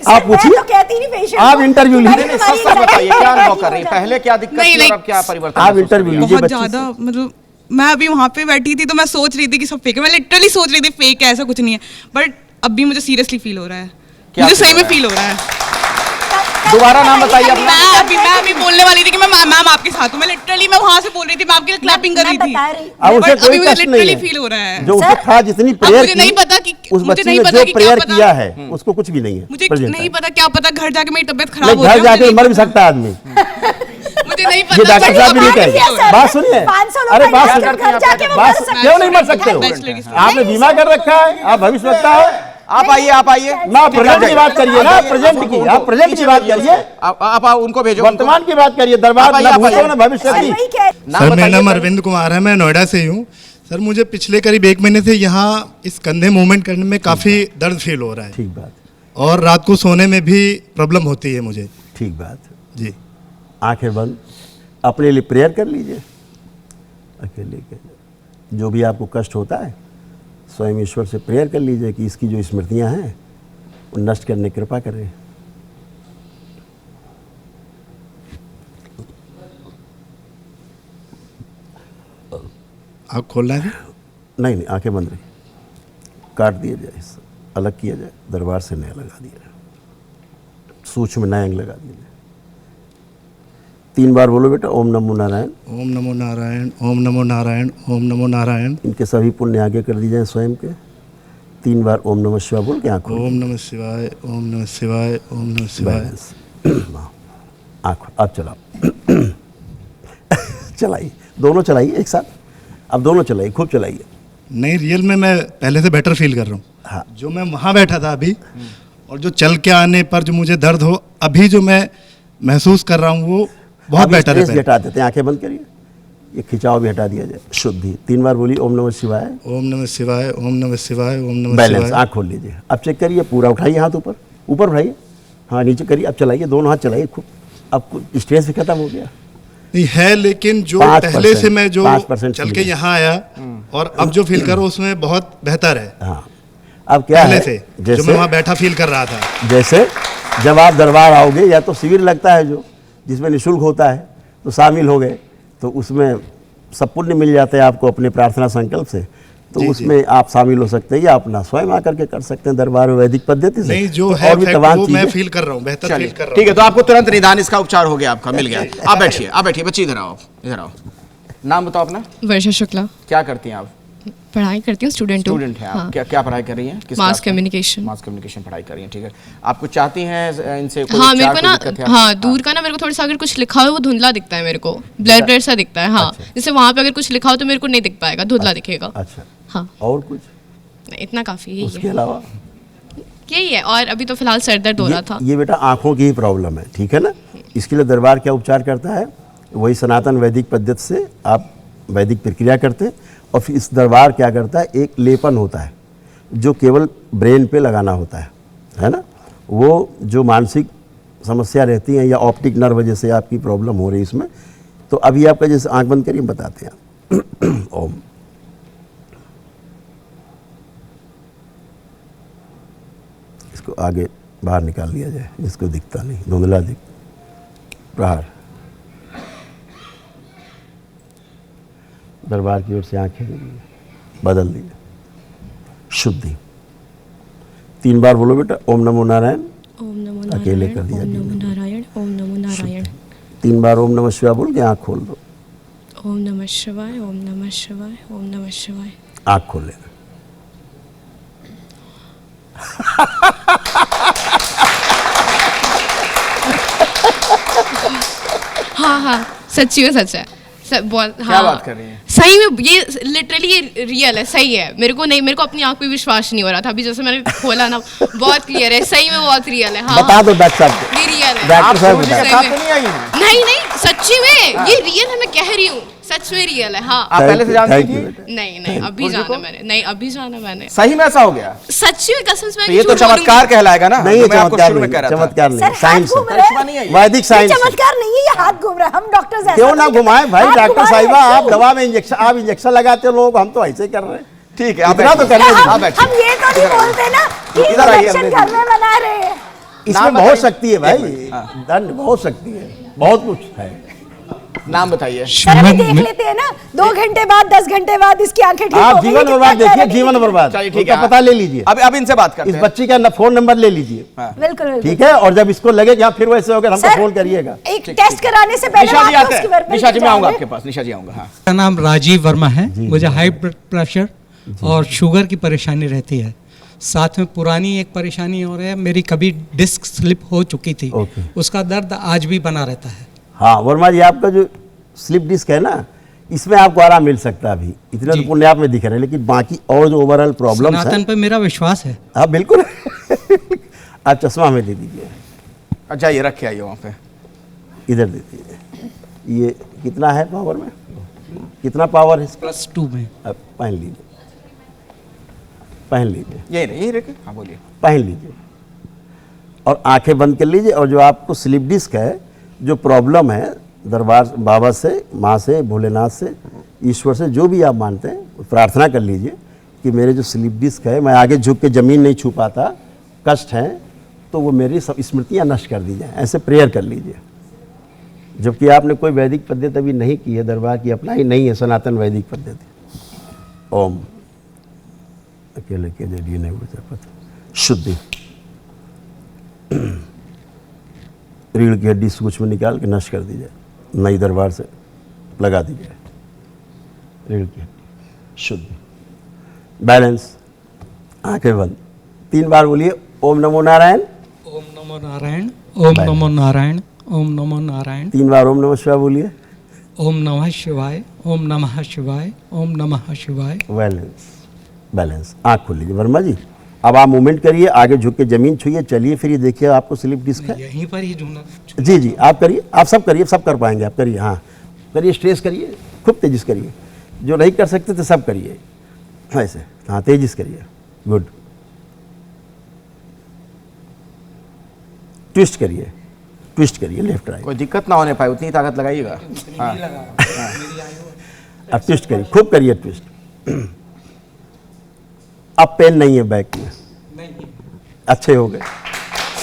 आप पूछिए, तो कहती नहीं पेशेंट, आप इंटरव्यू लीजिए। बताइए क्या अनुभव कर रही है, पहले क्या दिक्कत थी और अब क्या परिवर्तन? आप इंटरव्यू लीजिए। बहुत ज्यादा, मतलब मैं अभी वहां पे बैठी थी तो मैं सोच रही थी कि सब फेक है, मैं लिटरली सोच रही थी फेक है, ऐसा कुछ नहीं है। बट अभी मुझे सीरियसली फील हो रहा है, मुझे सही में फील हो रहा है। दोबारा नाम बताइए अपना। मैं अभी बोलने वाली थी कि मैं मैम आपके साथ हूँ, मैं लिटरली मैं वहां से बोल रही थी, मैं आपके लिए क्लैपिंग कर रही थी। बट अभी मुझे लिटरली फील हो रहा है। जो उसे था जितनी प्रेयर मुझे नहीं पता कि उस बच्चे ने जो प्रेयर किया है उसको कुछ भी नहीं है। मुझे नहीं पता, क्या पता घर जाके मेरी तबियत खराब हो जाए, घर जाके मर भी सकता है आदमी। मुझे नहीं ये पता। डॉक्टर साहब भी नहीं कहेंगे। बात सुनिए, अरे बात सुनिए, क्यों नहीं मर सकते हो? आपने बीमा कर रखा है, आप भविष्य रखता है। आप आइए ना प्रेजेंट की बात करिए, ना प्रेजेंट की, आप प्रेजेंट की बात करिए। आप उनको भेजो, वर्तमान की बात करिए। दरबार ना भूतो ना भविष्य की। सर मेरा नाम अरविंद कुमार है, मैं नोएडा से हूँ। सर मुझे पिछले करीब 1 महीने से यहाँ इस कंधे मूवमेंट करने में काफ़ी दर्द फील हो रहा है। ठीक बात। और रात को सोने में भी प्रॉब्लम होती है मुझे। ठीक बात जी। आंखें बंद, अपने लिए प्रेयर कर लीजिए अकेले के। जो भी आपको कष्ट होता है स्वयं ईश्वर से प्रेयर कर लीजिए कि इसकी जो स्मृतियां हैं वो नष्ट करने की कृपा करें। आँख खोलना है? नहीं, आंखें बंद रही, काट दिया जाए, अलग किया जाए, दरबार से नया लगा दिया जाए, सूक्ष्म नया अंग लगा दिया जाए। 3 बार बोलो बेटा, ओम नमो नारायण। ओम नमो नारायण, ओम नमो नारायण, ओम नमो नारायण। इनके सभी पुण्य आगे कर दी जाए स्वयं के। 3 बार ओम नमः शिवाय बोल के आंखों। ओम नमः शिवाय, ओम नमः शिवाय, ओम नमः शिवाय। आंखों, अब चलाओ। चलाइए, दोनों चलाइए एक साथ। अब दोनों चलाइए, खूब चलाइए। नहीं, रियल में मैं पहले से बेटर फील कर रहा हूँ। हाँ। जो मैं वहाँ बैठा था अभी और जो चल के आने पर जो मुझे दर्द हो, अभी जो मैं महसूस कर रहा हूँ वो बहुत बेटर है। हटा देते हैं, आंखें बंद करिए, ये खिंचाव भी हटा दिया जाए। शुद्धि 3 बार बोलिए, ओम नमः शिवाय। ओम नमः शिवाय, ओम नमः शिवाय, ओम नमः बैलेंस, शिवाय। आँख खोल लीजिए। अब चेक करिए, पूरा उठाइए, हाथ ऊपर ऊपर उठाइए, हाँ नीचे करिए। अब चलाइए, दोनों हाथ चलाइए खूब। अब स्ट्रेस भी खत्म हो गया। नहीं है, लेकिन जो पहले से मैं जो 5% चल के यहाँ आया और अब जो फील करो उसमें बहुत बेहतर है। हाँ, अब क्या पहले है, से जैसे जो मैं वहाँ बैठा फील कर रहा था। जैसे जब आप दरबार आओगे या तो शिविर लगता है जो जिसमें निःशुल्क होता है, तो शामिल हो गए तो उसमें सब पुण्य मिल जाते हैं आपको अपने प्रार्थना संकल्प से, तो उसमें आप शामिल हो सकते हैं या अपना स्वयं आकर के कर सकते हैं दरबार में वैदिक पद्धति से। नहीं, जो तो है और भी fact, तमाम वो मैं चीजें- फील कर रहा हूँ, बेहतर फील कर रहा हूँ। ठीक है, तो आपको तुरंत निदान इसका उपचार हो गया, आपका मिल गया। आप बैठिए बच्चे, इधर आओ, इधर आओ। नाम बताओ अपना। वर्षा शुक्ला। क्या करती हैं आप? पढ़ाई करती हूँ, स्टूडेंट हूँ। स्टूडेंट हैं आप। क्या पढ़ाई कर रही हैं? किस मास क्लास में? कम्युनिकेशन। मास कम्युनिकेशन पढ़ाई कर रही हैं, ठीक है। आपको चाहती हैं इनसे कोई हाँ, उपचार, मेरे को कोई ना, दिक्कत है? हाँ, दूर का ना मेरे को थोड़ा सा अगर कुछ लिखा हो वो धुंधला दिखता है मेरे को, ब्लर ब्लर सा दिखता है। हाँ, जैसे वहाँ पे अगर कुछ लिखा हो तो मेरे को नहीं दिख पाएगा, धुंधला दिखेगा। अच्छा, हाँ, और कुछ इतना काफी यही उसके है, अलावा? यही है। और अभी तो फिलहाल सर दर्द हो रहा था। ये बेटा आंखों की ही प्रॉब्लम है, ठीक है ना। इसके लिए दरबार क्या उपचार करता है, वही सनातन वैदिक पद्धति से आप वैदिक प्रक्रिया करते हैं, और फिर इस दरबार क्या करता है, एक लेपन होता है जो केवल ब्रेन पे लगाना होता है ना। वो जो मानसिक समस्या रहती है या ऑप्टिक नर्व वजह से आपकी प्रॉब्लम हो रही है इसमें, तो अभी आपका जैसे आंख बंद करिए, बताते हैं। ओम। इसको आगे बाहर निकाल लिया जाए, जिसको दिखता नहीं, धुंधला दिख। प्रहार। दरबार की ओर से आंखें बदल दीजिए। शुद्धि। 3 बार बोलो बेटा, ओम नमो नारायण। ओम नमो अकेले नारायण, कर दिया ओम नमो नारायण, ओम नमो नारायण। 3 बार ओम नमः शिवाय बोल के आँख खोल दो। ओम नमः शिवाय, ओम नमः शिवाय, ओम नमः शिवाय। आँख खोल लेना। हाँ हाँ, सच्ची में सच है। बहुत, हाँ, क्या बात कर रही हैं? सही में ये लिटरली ये रियल है, सही है। मेरे को अपनी आंख पे विश्वास नहीं हो रहा था, अभी जैसे मैंने खोला ना, बहुत क्लियर है, सही में बहुत रियल है। हाँ, बता दो डॉक्टर साहब को। ये रियल है। डॉक्टर साहब मुझे बता। साथ तो नहीं आई हैं? नहीं, सच्ची में ये रियल है, मैं कह रही हूँ, सच में रियल है। हाँ, आप पहले से जानती थी? नहीं, अभी जाना मैंने, नहीं, अभी जाना मैंने। सही में ऐसा हो गया? सच्ची में, कसम से। तो ये तो चमत्कार कहलाएगा ना। नहीं, जो मैं आपको चमत्कार शुरू में कह रहा था। चमत्कार नहीं, सर, साइंस हाथ घूम है, रहा नहीं है ये। वैदिक साइंस है। चमत्कार नहीं है, ये हाथ घूम रहा है। हम डॉक्टर्स ऐसा क्यों ना नहीं- घुमाए भाई, हाथ डॉक्टर घुमा रहे साहिबा, हैं। आप दवा में इंजेक्शन, आप इंजेक्शन लगाते हो लोगों को, हम तो ऐसे ही कर रहे हैं। ठीक है, आप इतना तो बैठिए। करने आप हम बैठिए। हम ये तो नहीं बोलते ना कि इधर आइए, इंजेक्शन हमने घर में बना रहे हैं। इसमें नाम बहुत बताइए। शक्ति है भाई, एक मिनट, हाँ। दंड बहुत शक्ति है, बहुत कुछ है। नाम बताइए। सर, अभी देख लेते हैं ना, 2 घंटे बाद, 10 घंटे बाद इसकी आंखें ठीक हो आप गई, जीवन कितना बर्बाद देखिए, clarity जीवन दिखी। बर्बाद। चलिए, ठीक उसका है। पता ले लीजिए। अब इनसे बात करते इस हैं। बच्ची का फोन नंबर ले लीजिए, बिल्कुल, ठीक है। और जब इसको लगे कि हाँ फिर वैसे हो गया, हमको सर, फोन करिएगा। एक टेस्ट कराने से पहले निशा जी आप आते उसकी हैं। verbal निशा जी, मैं आऊंगा जाएंगे। आपके पास। निशा जी आऊंगा। हाँ, मेरा नाम राजीव वर्मा है। मुझे हाई ब्लड प्रेशर और शुगर की परेशानी रहती है। साथ में पुरानी एक परेशानी और है, मेरी कभी डिस्क स्लिप हो चुकी थी, ओके। उसका दर्द आज भी बना रहता है। हाँ वर्मा जी, आपका जो स्लिप डिस्क है ना, इसमें आपको आराम मिल सकता है। अभी इतने तो पुण्य आप में दिख रहे हैं, लेकिन बाकी और जो ओवरऑल प्रॉब्लम है, सनातन पे मेरा विश्वास है। हाँ बिल्कुल। आप चश्मा हमें दे दीजिए, अच्छा ये रख के आइए वहाँ पे। इधर दे दीजिए। ये कितना है पावर में, कितना पावर है इसका? +2 में। अब पहन लीजिए, पहन लीजिए, ये नहीं, ये रखे। हाँ बोलिए। पहन लीजिए और आंखें बंद कर लीजिए। और जो आपको स्लिप डिस्क है, जो प्रॉब्लम है, दरबार बाबा से, माँ से, भोलेनाथ से, ईश्वर से, जो भी आप मानते हैं, प्रार्थना कर लीजिए कि मेरे जो स्लिप डिस्क है, मैं आगे झुक के ज़मीन नहीं छू पाता, कष्ट है, तो वो मेरी सब स्मृतियाँ नष्ट कर दी जाए। ऐसे प्रेयर कर लीजिए। जबकि आपने कोई वैदिक पद्धति अभी नहीं की है, दरबार की अपनाई नहीं है, सनातन वैदिक पद्धति। ओम। अकेले के जरिए नहीं बचा पाता। शुद्धि। रीढ़ की हड्डी सूक्ष्म में निकाल के नष्ट कर दी जाए, नई दरबार से लगा दी जाए। रीढ़ की हड्डी शुद्धि। बैलेंस। आंखें बंद। 3 बार बोलिए, ओम नमो नारायण। ओम नमो नारायण, ओम नमो नारायण, ओम नमो नारायण। 3 बार ओम नमः शिवाय बोलिए। ओम नमः शिवाय, ओम नमः शिवाय, ओम नमः शिवाय। Balance, balance. आँख खोल लीजिए वर्मा जी। अब आप मूवमेंट करिए, आगे झुक के जमीन छुइए, चलिए, फिर ये देखिए आपको स्लिप डिस्क है। यहीं पर ही ढूंढना। जी जी, आप करिए, आप सब करिए, सब कर पाएंगे आप। करिए, हाँ करिए, स्ट्रेस करिए, खूब तेजी से करिए। जो नहीं कर सकते तो सब करिए ऐसे, हाँ तेजी से करिए। गुड। ट्विस्ट करिए, ट्विस्ट करिए, लेफ्ट राइट। कोई दिक्कत ना होने पाए, उतनी ताकत लगाइएगा। हाँ। अब ट्विस्ट करिए, खूब करिए ट्विस्ट। अब पेन नहीं है बैक में? नहीं। अच्छे हो गए?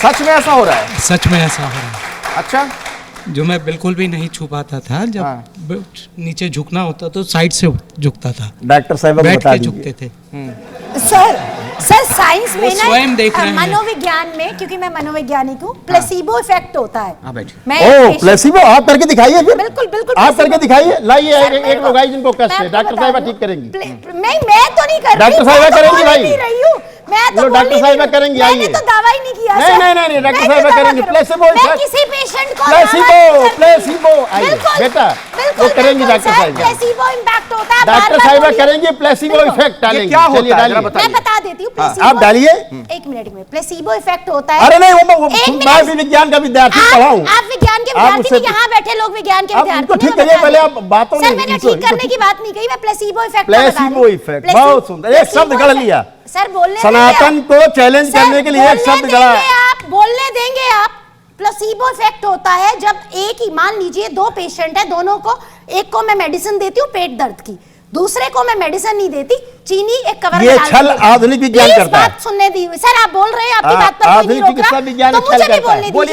सच में ऐसा हो रहा है? सच में ऐसा हो रहा है। अच्छा, जो मैं बिल्कुल भी नहीं छू पाता था, जब नीचे झुकना होता तो साइड से झुकता था। डॉक्टर साहब बैठ बता के दीजिए। झुकते थे। सर साइंस में स्वयं देख रहे हैं। मनोविज्ञान में, क्योंकि मैं मनोवैज्ञानिक हूँ, प्लेसिबो इफेक्ट होता है। ओ प्लेसिबो, आप करके दिखाइए फिर। बिल्कुल बिल्कुल आप करके दिखाइए। लाइए एक लोग आई जिनको कष्ट है, डॉक्टर साहिबा ठीक करेंगी। नहीं, मैं तो नहीं कर रही, डॉक्टर साहिबा करेंगी भाई। मैं तो डॉक्टर साहिबा करेंगी, आइए। मैंने तो दावा ही नहीं किया। नहीं, डॉक्टर साहिबा करेंगी। प्लेसिबो मैं किसी पेशेंट को प्लेसिबो आइए बेटा, वो करेंगी डॉक्टर साहिबा। प्लेसिबो इम्पैक्ट होता है। डॉक्टर साहिबा करेंगी, प्लेसिबो इफेक्ट डालेंगे। क्या होता है? मैं बता देती हूँ। आप डालिए। एक मिनट में प्लेसिबो इफेक्ट होता है। अरे नहीं, वो मैं भी विज्ञान का विद्यार्थी पढ़ाऊं। आप विज्ञान के विद्यार्थी, यहाँ बैठे लोग विज्ञान के विद्यार्थी। ठीक करिए पहले, आप बातों सर मैंने ठीक करने की बात नहीं कही, मैं प्लेसिबो इफेक्ट। प्लेसिबो इफेक्ट, बहुत सुंदर, एक शब्द गढ़ लिया सर। बोलने सनातन को चैलेंज करने के लिए एक शब्द गढ़ा। आप बोलने देंगे? आप प्लेसिबो इफेक्ट होता है जब एक ही, मान लीजिए 2 पेशेंट है, दोनों को, एक को मैं मेडिसिन देती हूँ पेट दर्द की, दूसरे को मैं मेडिसिन नहीं देती, चीनी एक कवर में ये डाल छल देती। आधुनिक विज्ञान प्लीज करता है। बात सुनने दी हुई। सर आप बोल रहे हैं, आपकी बात पर कोई नहीं रोक रहा, तो मुझे भी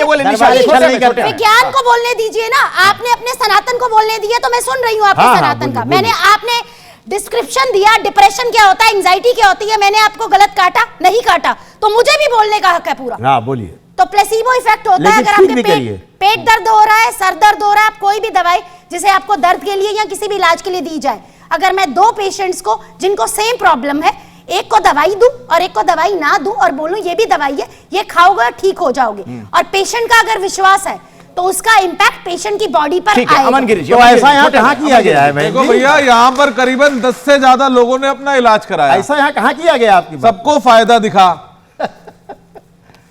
बोलने दीजिए। विज्ञान को बोलने दीजिए ना। आपने अपने सनातन को बोलने दिया तो मैं सुन रही हूँ आपके सनातन का। मैंने, आपने डिस्क्रिप्शन दिया, डिप्रेशन क्या होता है, एंजाइटी क्या होती है, मैंने आपको गलत काटा? नहीं काटा, तो मुझे भी बोलने का हक है पूरा। हाँ बोलिए। तो प्लेसिबो इफेक्ट होता है अगर आपके पेट दर्द हो रहा है, सर दर्द हो रहा है, आप कोई भी दवाई जिसे आपको दर्द के लिए या किसी भी इलाज के लिए दी जाए, अगर मैं 2 पेशेंट्स को जिनको सेम प्रॉब्लम है, एक को दवाई दूं और एक को दवाई ना दूं और बोलूं ये भी दवाई है, ये खाओगे ठीक हो जाओगे, और पेशेंट का अगर विश्वास है तो उसका इम्पैक्ट पेशेंट की बॉडी पर आएगा। अमन गिरी जी, तो ऐसा यहाँ कहाँ किया गया है? देखो भैया, यहाँ पर करीबन 10 से ज्यादा लोगों ने अपना इलाज कराया। ऐसा यहाँ कहाँ किया गया? आपकी सबको फायदा दिखा।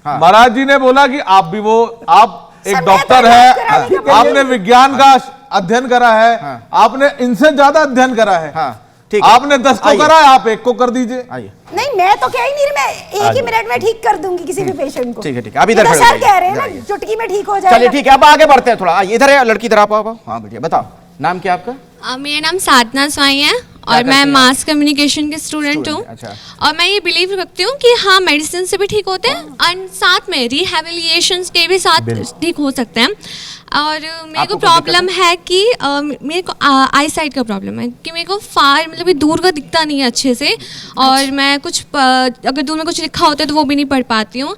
महाराज जी ने बोला कि आप भी आप एक डॉक्टर है, आपने विज्ञान का अध्ययन करा है, आपने इनसे ज्यादा अध्ययन करा है, आपने 10 को करा है, आप 1 को कर दीजिए। नहीं, मैं तो कह ही नहीं रही, मैं एक ही मिनट में ठीक कर दूंगी किसी भी पेशेंट को। ठीक है, अभी इधर सर कह रहे हैं ना चुटकी में ठीक हो जाएगा। चलिए ठीक है, अब आगे बढ़ते हैं थोड़ा। इधर है लड़की, इधर आप। हाँ बेटिया बताओ, नाम क्या आपका? मेरा नाम साधना स्वाई है और मैं मास कम्युनिकेशन के स्टूडेंट हूँ। अच्छा। और मैं ये बिलीव रखती हूँ कि हाँ, मेडिसिन से भी ठीक होते हैं और साथ में रिहैबिलिटेशन के भी साथ ठीक हो सकते हैं। और मेरे को प्रॉब्लम है कि मेरे को आई साइट का प्रॉब्लम है कि मेरे को फार मतलब कि दूर का दिखता नहीं है अच्छे से, और मैं कुछ अगर दूर में कुछ लिखा होता है तो वो भी नहीं पढ़ पाती हूँ।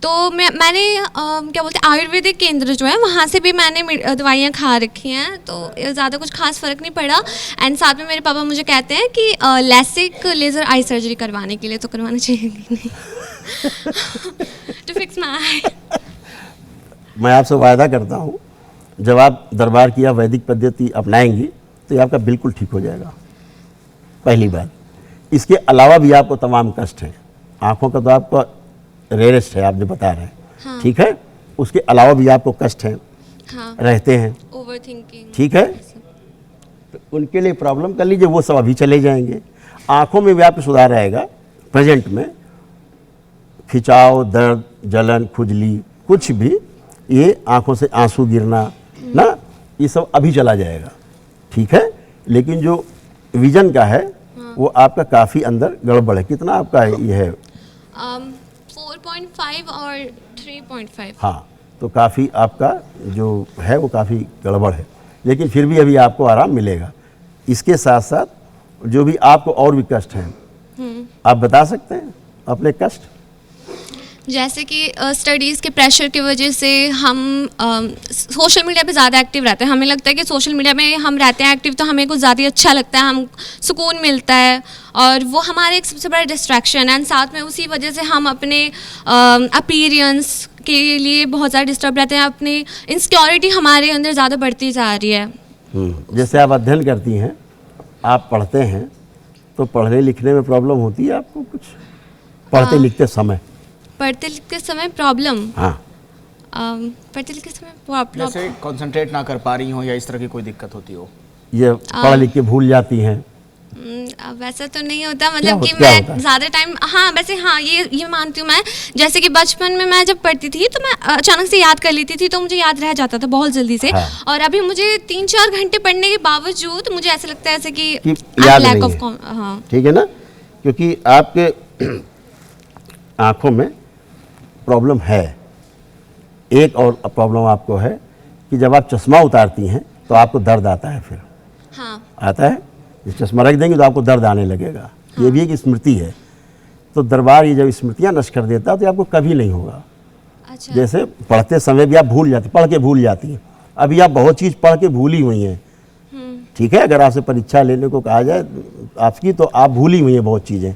तो मैंने क्या बोलते हैं, आयुर्वेदिक केंद्र जो है वहाँ से भी मैंने दवाइयाँ खा रखी हैं, तो ज़्यादा कुछ खास फ़र्क नहीं पड़ा। एंड साथ में मेरे पापा मुझे कहते हैं कि लेसिक लेज़र आई सर्जरी करवाने के लिए, तो करवाना चाहिए कि नहीं टू फिक्स माय आई। मैं आपसे वायदा करता हूँ, जब आप दरबार की वैदिक पद्धति अपनाएंगी तो ये आपका बिल्कुल ठीक हो जाएगा। पहली बात, इसके अलावा भी आपको तमाम कष्ट हैं। आँखों का तो आपका रेयरेस्ट है, आप जो बता रहे हैं। हाँ। ठीक है, उसके अलावा भी आपको कष्ट हैं। हाँ। रहते हैं, ओवरथिंकिंग। ठीक है, तो उनके लिए प्रॉब्लम कर लीजिए, वो सब अभी चले जाएंगे। आँखों में भी आपको सुधार आएगा। प्रेजेंट में खिंचाव, दर्द, जलन, खुजली, कुछ भी, ये आँखों से आंसू गिरना ना, ये सब अभी चला जाएगा। ठीक है, लेकिन जो विजन का है वो आपका काफ़ी अंदर गड़बड़ है। कितना आपका ये है? 4.5 और 3.5। हाँ, तो काफ़ी आपका जो है वो काफ़ी गड़बड़ है, लेकिन फिर भी अभी आपको आराम मिलेगा। इसके साथ साथ जो भी आपको और भी कष्ट हैं, आप बता सकते हैं अपने कष्ट? जैसे कि स्टडीज़ के प्रेशर की वजह से हम सोशल मीडिया पे ज़्यादा एक्टिव रहते हैं। हमें लगता है कि सोशल मीडिया में हम रहते हैं एक्टिव तो हमें कुछ ज़्यादा अच्छा लगता है, हम सुकून मिलता है, और वो हमारे एक सबसे बड़ा डिस्ट्रैक्शन है। एंड साथ में उसी वजह से हम अपने अपीयरेंस के लिए बहुत ज़्यादा डिस्टर्ब रहते हैं। अपनी इनसिक्योरिटी हमारे अंदर ज़्यादा बढ़ती जा रही है। जैसे आप अध्ययन करती हैं, आप पढ़ते हैं, तो पढ़ने लिखने में प्रॉब्लम होती है आपको कुछ? पढ़ते लिखते समय? पढ़ते लिखते समय प्रॉब्लम? हाँ, पढ़ते लिखते समय प्रॉब्लम, जैसे कंसंट्रेट ना कर पा रही हो या इस तरह की कोई दिक्कत होती हो? ये पढ़ लिख के भूल जाती हैं? वैसा तो नहीं होता, मतलब कि मैं ज़्यादा टाइम, हाँ वैसे हाँ ये मानती हूँ मैं। जैसे कि बचपन में मैं जब पढ़ती थी तो मैं अचानक से याद कर लेती थी, तो मुझे याद रह जाता था बहुत जल्दी से। हाँ। और अभी मुझे 3-4 घंटे पढ़ने के बावजूद मुझे ऐसा लगता है जैसे कि लैक ऑफ। हाँ, ठीक है ना, क्योंकि आपके आँखों में प्रॉब्लम है। एक और प्रॉब्लम आपको है कि जब आप चश्मा उतारती हैं तो आपको दर्द आता है, फिर हाँ। आता है। इस चश्मा रख देंगे तो आपको दर्द आने लगेगा। हाँ। ये भी एक स्मृति है। तो दरबार ये जब स्मृतियाँ नष्ट कर देता है तो आपको कभी नहीं होगा। अच्छा। जैसे पढ़ते समय भी आप भूल जाती, पढ़ के भूल जाती हैं। अभी आप बहुत चीज़ पढ़ के भूली हुई हैं, ठीक है। अगर आपसे परीक्षा लेने को कहा जाए आपकी तो आप भूली हुई हैं बहुत चीज़ें,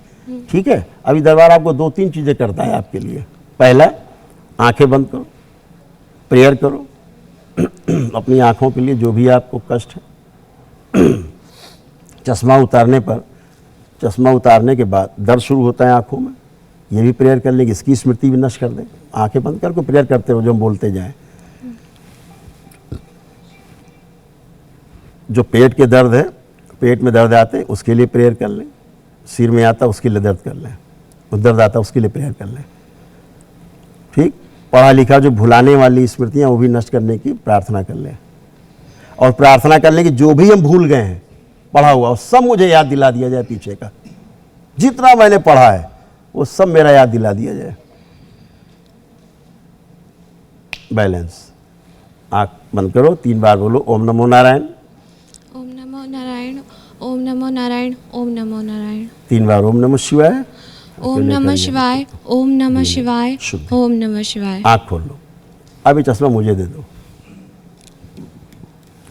ठीक है। अभी दरबार आपको 2-3 चीज़ें करता है आपके लिए। पहला, आंखें बंद करो, प्रेयर करो अपनी आंखों के लिए जो भी आपको कष्ट है। चश्मा उतारने के बाद दर्द शुरू होता है आंखों में, ये भी प्रेयर कर लेंगे, इसकी स्मृति भी नष्ट कर दें। आंखें बंद करके प्रेयर करते रहो जो हम बोलते जाएं। जो पेट के दर्द है, पेट में दर्द आते हैं उसके लिए प्रेयर कर लें। सिर में आता उसके लिए दर्द कर लें, दर्द आता उसके लिए प्रेयर कर लें, ठीक। पढ़ा लिखा जो भुलाने वाली स्मृतियाँ वो भी नष्ट करने की प्रार्थना कर लें। और प्रार्थना कर लें कि जो भी हम भूल गए हैं पढ़ा हुआ वो सब मुझे याद दिला दिया जाए। पीछे का जितना मैंने पढ़ा है वो सब मेरा याद दिला दिया जाए। बैलेंस। आँख बंद करो, 3 बार बोलो ओम नमो नारायण, ओम नमो नारायण, ओम नमो नारायण, ओम नमो नारायण। 3 बार ओम नमः शिवाय, ओम नमः शिवाय, ओम नमः शिवाय, ओम नमः शिवाय। आँख खोल लो। अब ये चश्मा मुझे दे दो।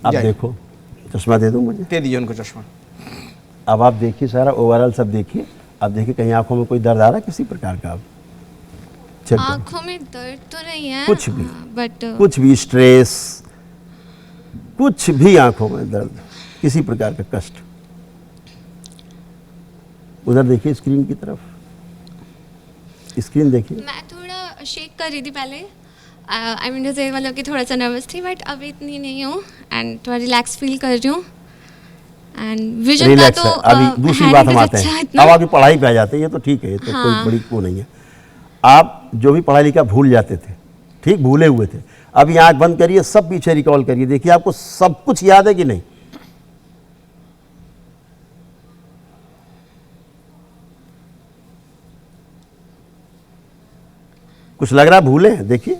अब देखो, चश्मा दे दो मुझे। दे दीजिए उनको चश्मा। अब आप देखिए सारा ओवरऑल सब देखिए। अब देखिए कहीं आंखों में कोई दर्द आ रहा है किसी प्रकार का? आप चेक करो। आंखों में दर्द तो नहीं है कुछ भी, बट कुछ भी स्ट्रेस, कुछ भी आंखों में दर्द, किसी प्रकार का कष्ट। उधर देखिए स्क्रीन की तरफ, स्क्रीन देखिए। मैं थोड़ा शेक कर रही थी पहले, आई मीन टू से मतलब कि थोड़ा सा नर्वस थी, बट अभी इतनी नहीं हूँ एंड थोड़ा रिलैक्स फील कर रही हूँ। एंड विजन का तो अभी दूसरी बात हम आते हैं। अब आपकी पढ़ाई पे आ जाते हैं, ये तो ठीक है, ये तो कोई बड़ी वो नहीं है। आप जो भी पढ़ाई लिखा भूल जाते थे, ठीक, भूले हुए थे, अभी आंख बंद करिए, सब पीछे रिकॉल करिए, देखिए आपको सब कुछ याद है कि नहीं। कुछ लग रहा है भूले हैं? देखिए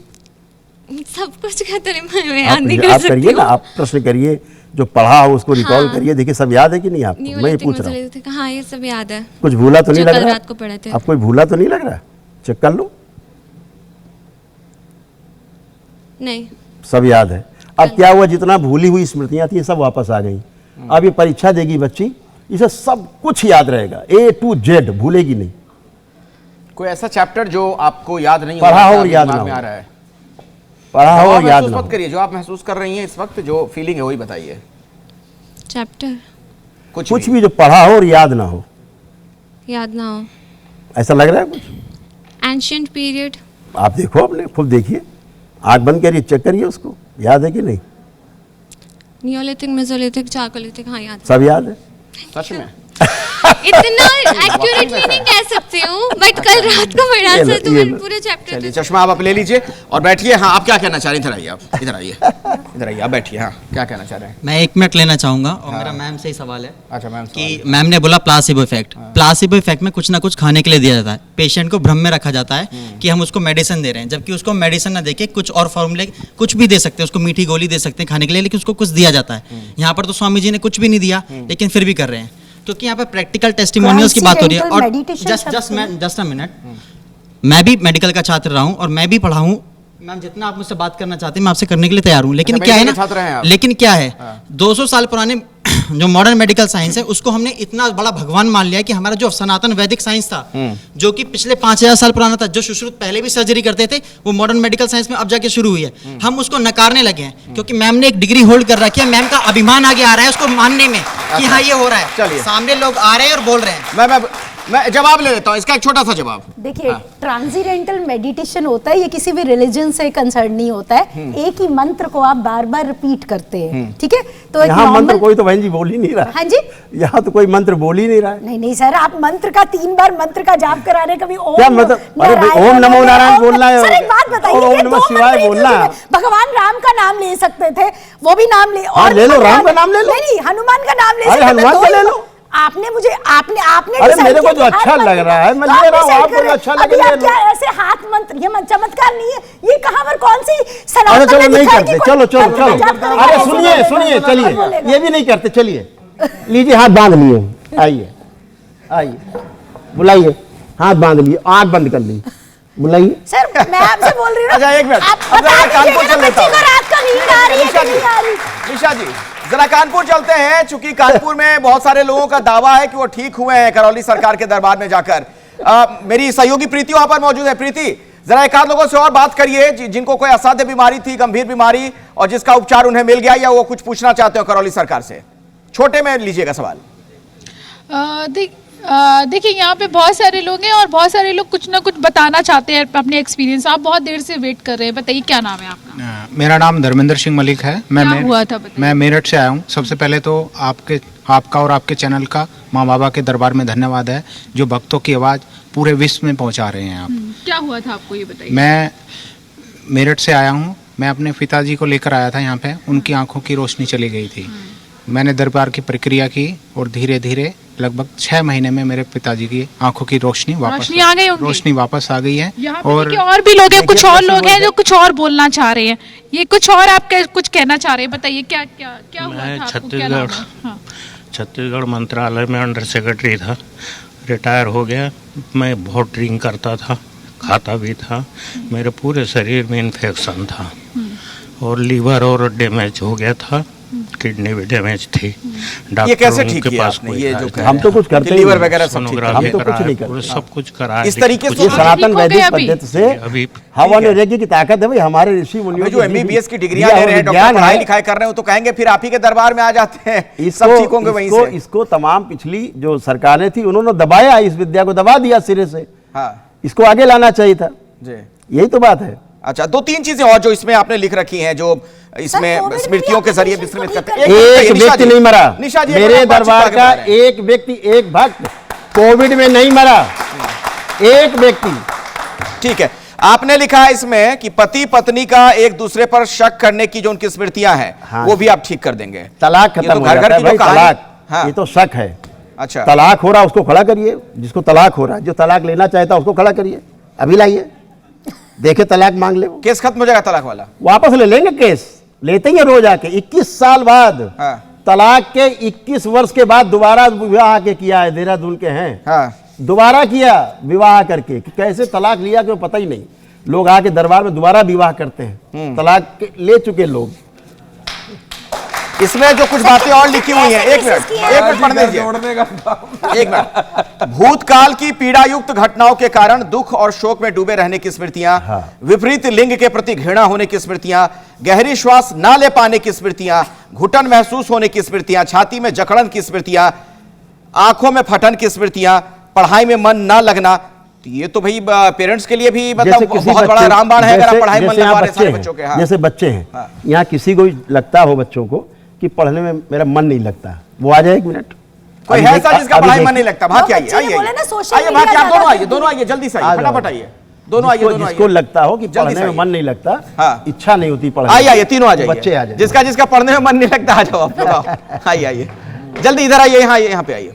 सब कुछ का तो मैं याद नहीं कर सकती। आप करिए ना, आप प्रश्न करिए, जो पढ़ा हो उसको रिकॉल करिए, देखिए सब याद है कि नहीं आपको। मैं ये पूछ रहा हूँ। हाँ, ये सब याद है। कुछ भूला तो नहीं लग रहा? रात को पढ़े थे। आप कोई भूला तो नहीं लग रहा? चेक कर लो, नहीं सब याद है। अब क्या हुआ, जितना भूली हुई स्मृतियां थी सब वापस आ गई। अब ये परीक्षा देगी बच्ची, इसे सब कुछ याद रहेगा, A to Z, भूलेगी नहीं। कोई ऐसा चैप्टर जो आपको याद नहीं पढ़ा हो और याद ना हो, पढ़ा हो और याद ना हो। करिए जो आप महसूस कर रही हैं इस वक्त, जो फीलिंग है वही बताइए। चैप्टर कुछ भी जो पढ़ा हो और याद ना हो, याद ना हो, ऐसा लग रहा है कुछ? Ancient period. आप देखो, अपने खुद देखिए, आंख बंद करिए, चेक करिए उसको, याद है कि नहीं? नियोलिथिक, मेसोलिथिक, चाकोलिथिक, हाँ याद, सब याद है। सच में इतना एक्यूरेटली नहीं कह सकती हूँ, बट कल रात को पढ़ा था तो मैंने पूरे चैप्टर। चलिए चश्मा आप ले लीजिए और बैठिए। हाँ, आप क्या कहना चाह रही हैं? इधर आइए, आप इधर आइए, इधर आइए, आप बैठिए। हाँ, क्या कहना चाह रहे हैं? मैं 1 मिनट लेना चाहूंगा और मेरा मैम से ही सवाल है। अच्छा मैम, कि मैम ने बोला प्लासिबो इफेक्ट। प्लासिबो इफेक्ट में कुछ ना कुछ खाने के लिए दिया जाता है, पेशेंट को भ्रम में रखा जाता है कि हम उसको मेडिसिन दे रहे हैं, जबकि उसको मेडिसिन ना देके कुछ और फॉर्मूले कुछ भी दे सकते हैं, उसको मीठी गोली दे सकते हैं खाने के लिए, लेकिन उसको कुछ दिया जाता है। यहाँ पर तो स्वामी जी ने कुछ भी नहीं दिया, लेकिन फिर भी कर रहे हैं, क्योंकि यहाँ पे प्रैक्टिकल टेस्टिमोनियल्स की बात हो रही है। और जस्ट अ मिनट, मैं भी मेडिकल का छात्र रहा हूँ और मैं भी पढ़ा हूँ। मैम, जितना आप मुझसे बात करना चाहते हैं मैं आपसे करने के लिए तैयार हूँ, लेकिन क्या है ना, लेकिन क्या है, 200 साल पुराने जो मॉडर्न मेडिकल साइंस है उसको हमने इतना बड़ा भगवान मान लिया कि हमारा जो सनातन वैदिक साइंस था, जो कि पिछले 5000 साल पुराना था, जो सुश्रुत पहले भी सर्जरी करते थे, वो मॉडर्न मेडिकल साइंस में अब जाके शुरू हुई है। हम उसको नकारने लगे हैं क्योंकि मैम ने एक डिग्री होल्ड कर रखी है। मैम का अभिमान आगे आ रहा है उसको मानने में कि हाँ ये हो रहा है। चलिए, सामने लोग आ रहे हैं और बोल रहे हैं। मैं जवाब ले लेता हूँ, इसका एक छोटा सा जवाब। देखिए, ट्रांसेंडेंटल मेडिटेशन होता है, ये किसी भी रिलीजन से कंसर्न नहीं होता है। एक ही मंत्र को आप बार बार रिपीट करते हैं, ठीक है? तो यहाँ मंत्र कोई तो बहन जी बोल ही नहीं रहा। हाँ जी, यहाँ तो कोई मंत्र बोल ही नहीं रहा है। नहीं सर, आप मंत्र का 3 बार मंत्र का जाप करा रहे, कभी ओम, क्या मतलब? अरे भाई, ओम नमो नारायण बोलना है, सर एक बात बताइए, ओम नमः शिवाय बोलना है। भगवान राम का नाम ले सकते थे, वो भी नाम ले, और ले लो, राम का नाम ले लो, नहीं हनुमान का नाम ले सकते, हनुमान का ले लो। आपने मुझे आपने अरे मेरे को तो अच्छा लग रहा है, मैं ले रहा हूँ, आपको अच्छा लग रहा है। क्या ऐसे हाथ मंत्र, ये चमत्कार नहीं है, ये कहाँ पर कौन सी अरे चलो नहीं करते, चलो चलो चलो, अरे सुनिए सुनिए, चलिए ये भी नहीं करते, चलिए लीजिए हाथ बांध लिए, आइए आइए, बुलाइए, हाथ बांध लिए, आंख बंद कर ली, बुलाइए। सर मैं आपसे बोल रही हूँ। अच्छा एक मिनट, कानपुर चल लेता हूँ। निशा जी जरा कानपुर चलते हैं, चूंकि कानपुर में बहुत सारे लोगों का दावा है कि वो ठीक हुए हैं करौली सरकार के दरबार में जाकर। मेरी सहयोगी प्रीति वहां पर मौजूद है। प्रीति जरा एक आध लोगों से और बात करिए जिनको कोई असाध्य बीमारी थी, गंभीर बीमारी, और जिसका उपचार उन्हें मिल गया, या वो कुछ पूछना चाहते हो करौली सरकार से। छोटे में लीजिएगा सवाल। देखिए यहाँ पे बहुत सारे लोग हैं और बहुत सारे लोग कुछ ना कुछ बताना चाहते हैं अपने एक्सपीरियंस। आप बहुत देर से वेट कर रहे हैं, बताइए क्या नाम है आपका? मेरा नाम धर्मेंद्र सिंह मलिक है। मैं मेरठ से आया हूँ। सबसे पहले तो आपका और आपके चैनल का माँ बाबा के दरबार में धन्यवाद है, जो भक्तों की आवाज़ पूरे विश्व में पहुँचा रहे हैं आप। क्या हुआ था आपको ये बताइए। मैं मेरठ से आया हूँ। मैं अपने पिताजी को लेकर आया था यहाँ पे, उनकी आंखों की रोशनी चली गई थी। मैंने दरबार की प्रक्रिया की और धीरे धीरे लगभग 6 महीने में मेरे पिताजी की आंखों की रोशनी वापस आ गई है। और भी लोग हैं, कुछ और लोग हैं जो कुछ और बोलना चाह रहे हैं। ये कुछ और आप कुछ कहना चाह रहे हैं, बताइए क्या क्या क्या हुआ था? छत्तीसगढ़ मंत्रालय में अंडर सेक्रेटरी था, रिटायर हो गया। मैं बहुत ड्रिंक करता था, खाता भी था। मेरे पूरे शरीर में इन्फेक्शन था और लीवर और डैमेज हो गया था, किडनी भी डैमेज थी। ये कैसे ठीक किया आपने? ये जो हम तो कुछ करते नहीं, लीवर वगैरह सब ठीक, हम तो कुछ नहीं करते, सब कुछ करा। इस तरीके से सनातन वैदिक पद्धति से हवन यज्ञ की ताकत है भाई। हमारे ऋषि मुनियों जो MBBS की डिग्रियां ले रहे हैं, डॉक्टर पढ़ाई लिखाई कर रहे हो, तो कहेंगे फिर आप ही के दरबार में आ जाते हैं, सब ठीक होंगे वहीं से। इसको तमाम पिछली जो सरकारें थी उन्होंने दबाया, इस विद्या को दबा दिया सिरे से। इसको आगे लाना चाहिए था, यही तो बात है। अच्छा, 2-3 चीजें और जो इसमें आपने लिख रखी हैं, जो इसमें स्मृतियों के जरिए विस्मृत करते हैं। एक व्यक्ति नहीं मरा, निशा जी मेरे दरबार का एक व्यक्ति, एक भक्त कोविड में नहीं मरा, एक व्यक्ति। ठीक है, आपने लिखा है इसमें कि पति पत्नी का एक दूसरे पर शक करने की जो उनकी स्मृतियां हैं, वो भी आप ठीक कर देंगे। तलाक खत्म हो जाता है भाई, तलाक, ये तो शक है। अच्छा, तलाक हो रहा उसको खड़ा करिए, जिसको तलाक हो रहा है, जो तलाक लेना चाहता है उसको खड़ा करिए, अभी लाइए, देखे तलाक मांग ले, केस खत्म हो जाएगा तलाक वाला, वापस ले लेंगे केस, लेते ही रोज आके। 21 साल बाद, तलाक के 21 वर्ष के बाद दोबारा विवाह आके किया है, देहरादून के हैं, दोबारा किया विवाह करके। कैसे तलाक लिया कि पता ही नहीं, लोग आके दरबार में दोबारा विवाह करते हैं, तलाक ले चुके लोग। इसमें जो कुछ बातें और लिखी हुई हैं, एक मिनट पढ़ने दीजिए, एक मिनट। भूतकाल की पीड़ा युक्त घटनाओं के कारण दुख और शोक में डूबे रहने की स्मृतियां, विपरीत लिंग के प्रति घृणा होने की स्मृतियां, गहरी श्वास ना ले पाने की स्मृतियां, घुटन महसूस होने की स्मृतियां, छाती में जकड़न की स्मृतियां, आंखों में फटन की स्मृतियां, पढ़ाई में मन ना लगना। तो ये तो भाई पेरेंट्स के लिए भी मतलब बहुत बड़ा रामबाण है, अगर पढ़ाई मन लगवा रहे सारे बच्चों के। जैसे बच्चे हैं, यहाँ किसी को लगता हो बच्चों को कि पढ़ने में मेरा मन नहीं लगता, वो आ जाए 1 मिनट। कोई है ऐसा जिसका पढ़ाई मन नहीं लगता? भाग के आइए, आइए भाग के, आप दोनों आइए, जल्दी से आइए, फटाफट आइए, दोनों आइए। जिसको लगता हो कि पढ़ने में मन नहीं लगता, इच्छा नहीं होती पढ़ने, आइए, तीनों आ जाइए, बच्चे आ जाए। जिसका पढ़ने में मन नहीं लगता आ जाओ आप लोग, आइए जल्दी, इधर आइए, यहाँ पे आइए,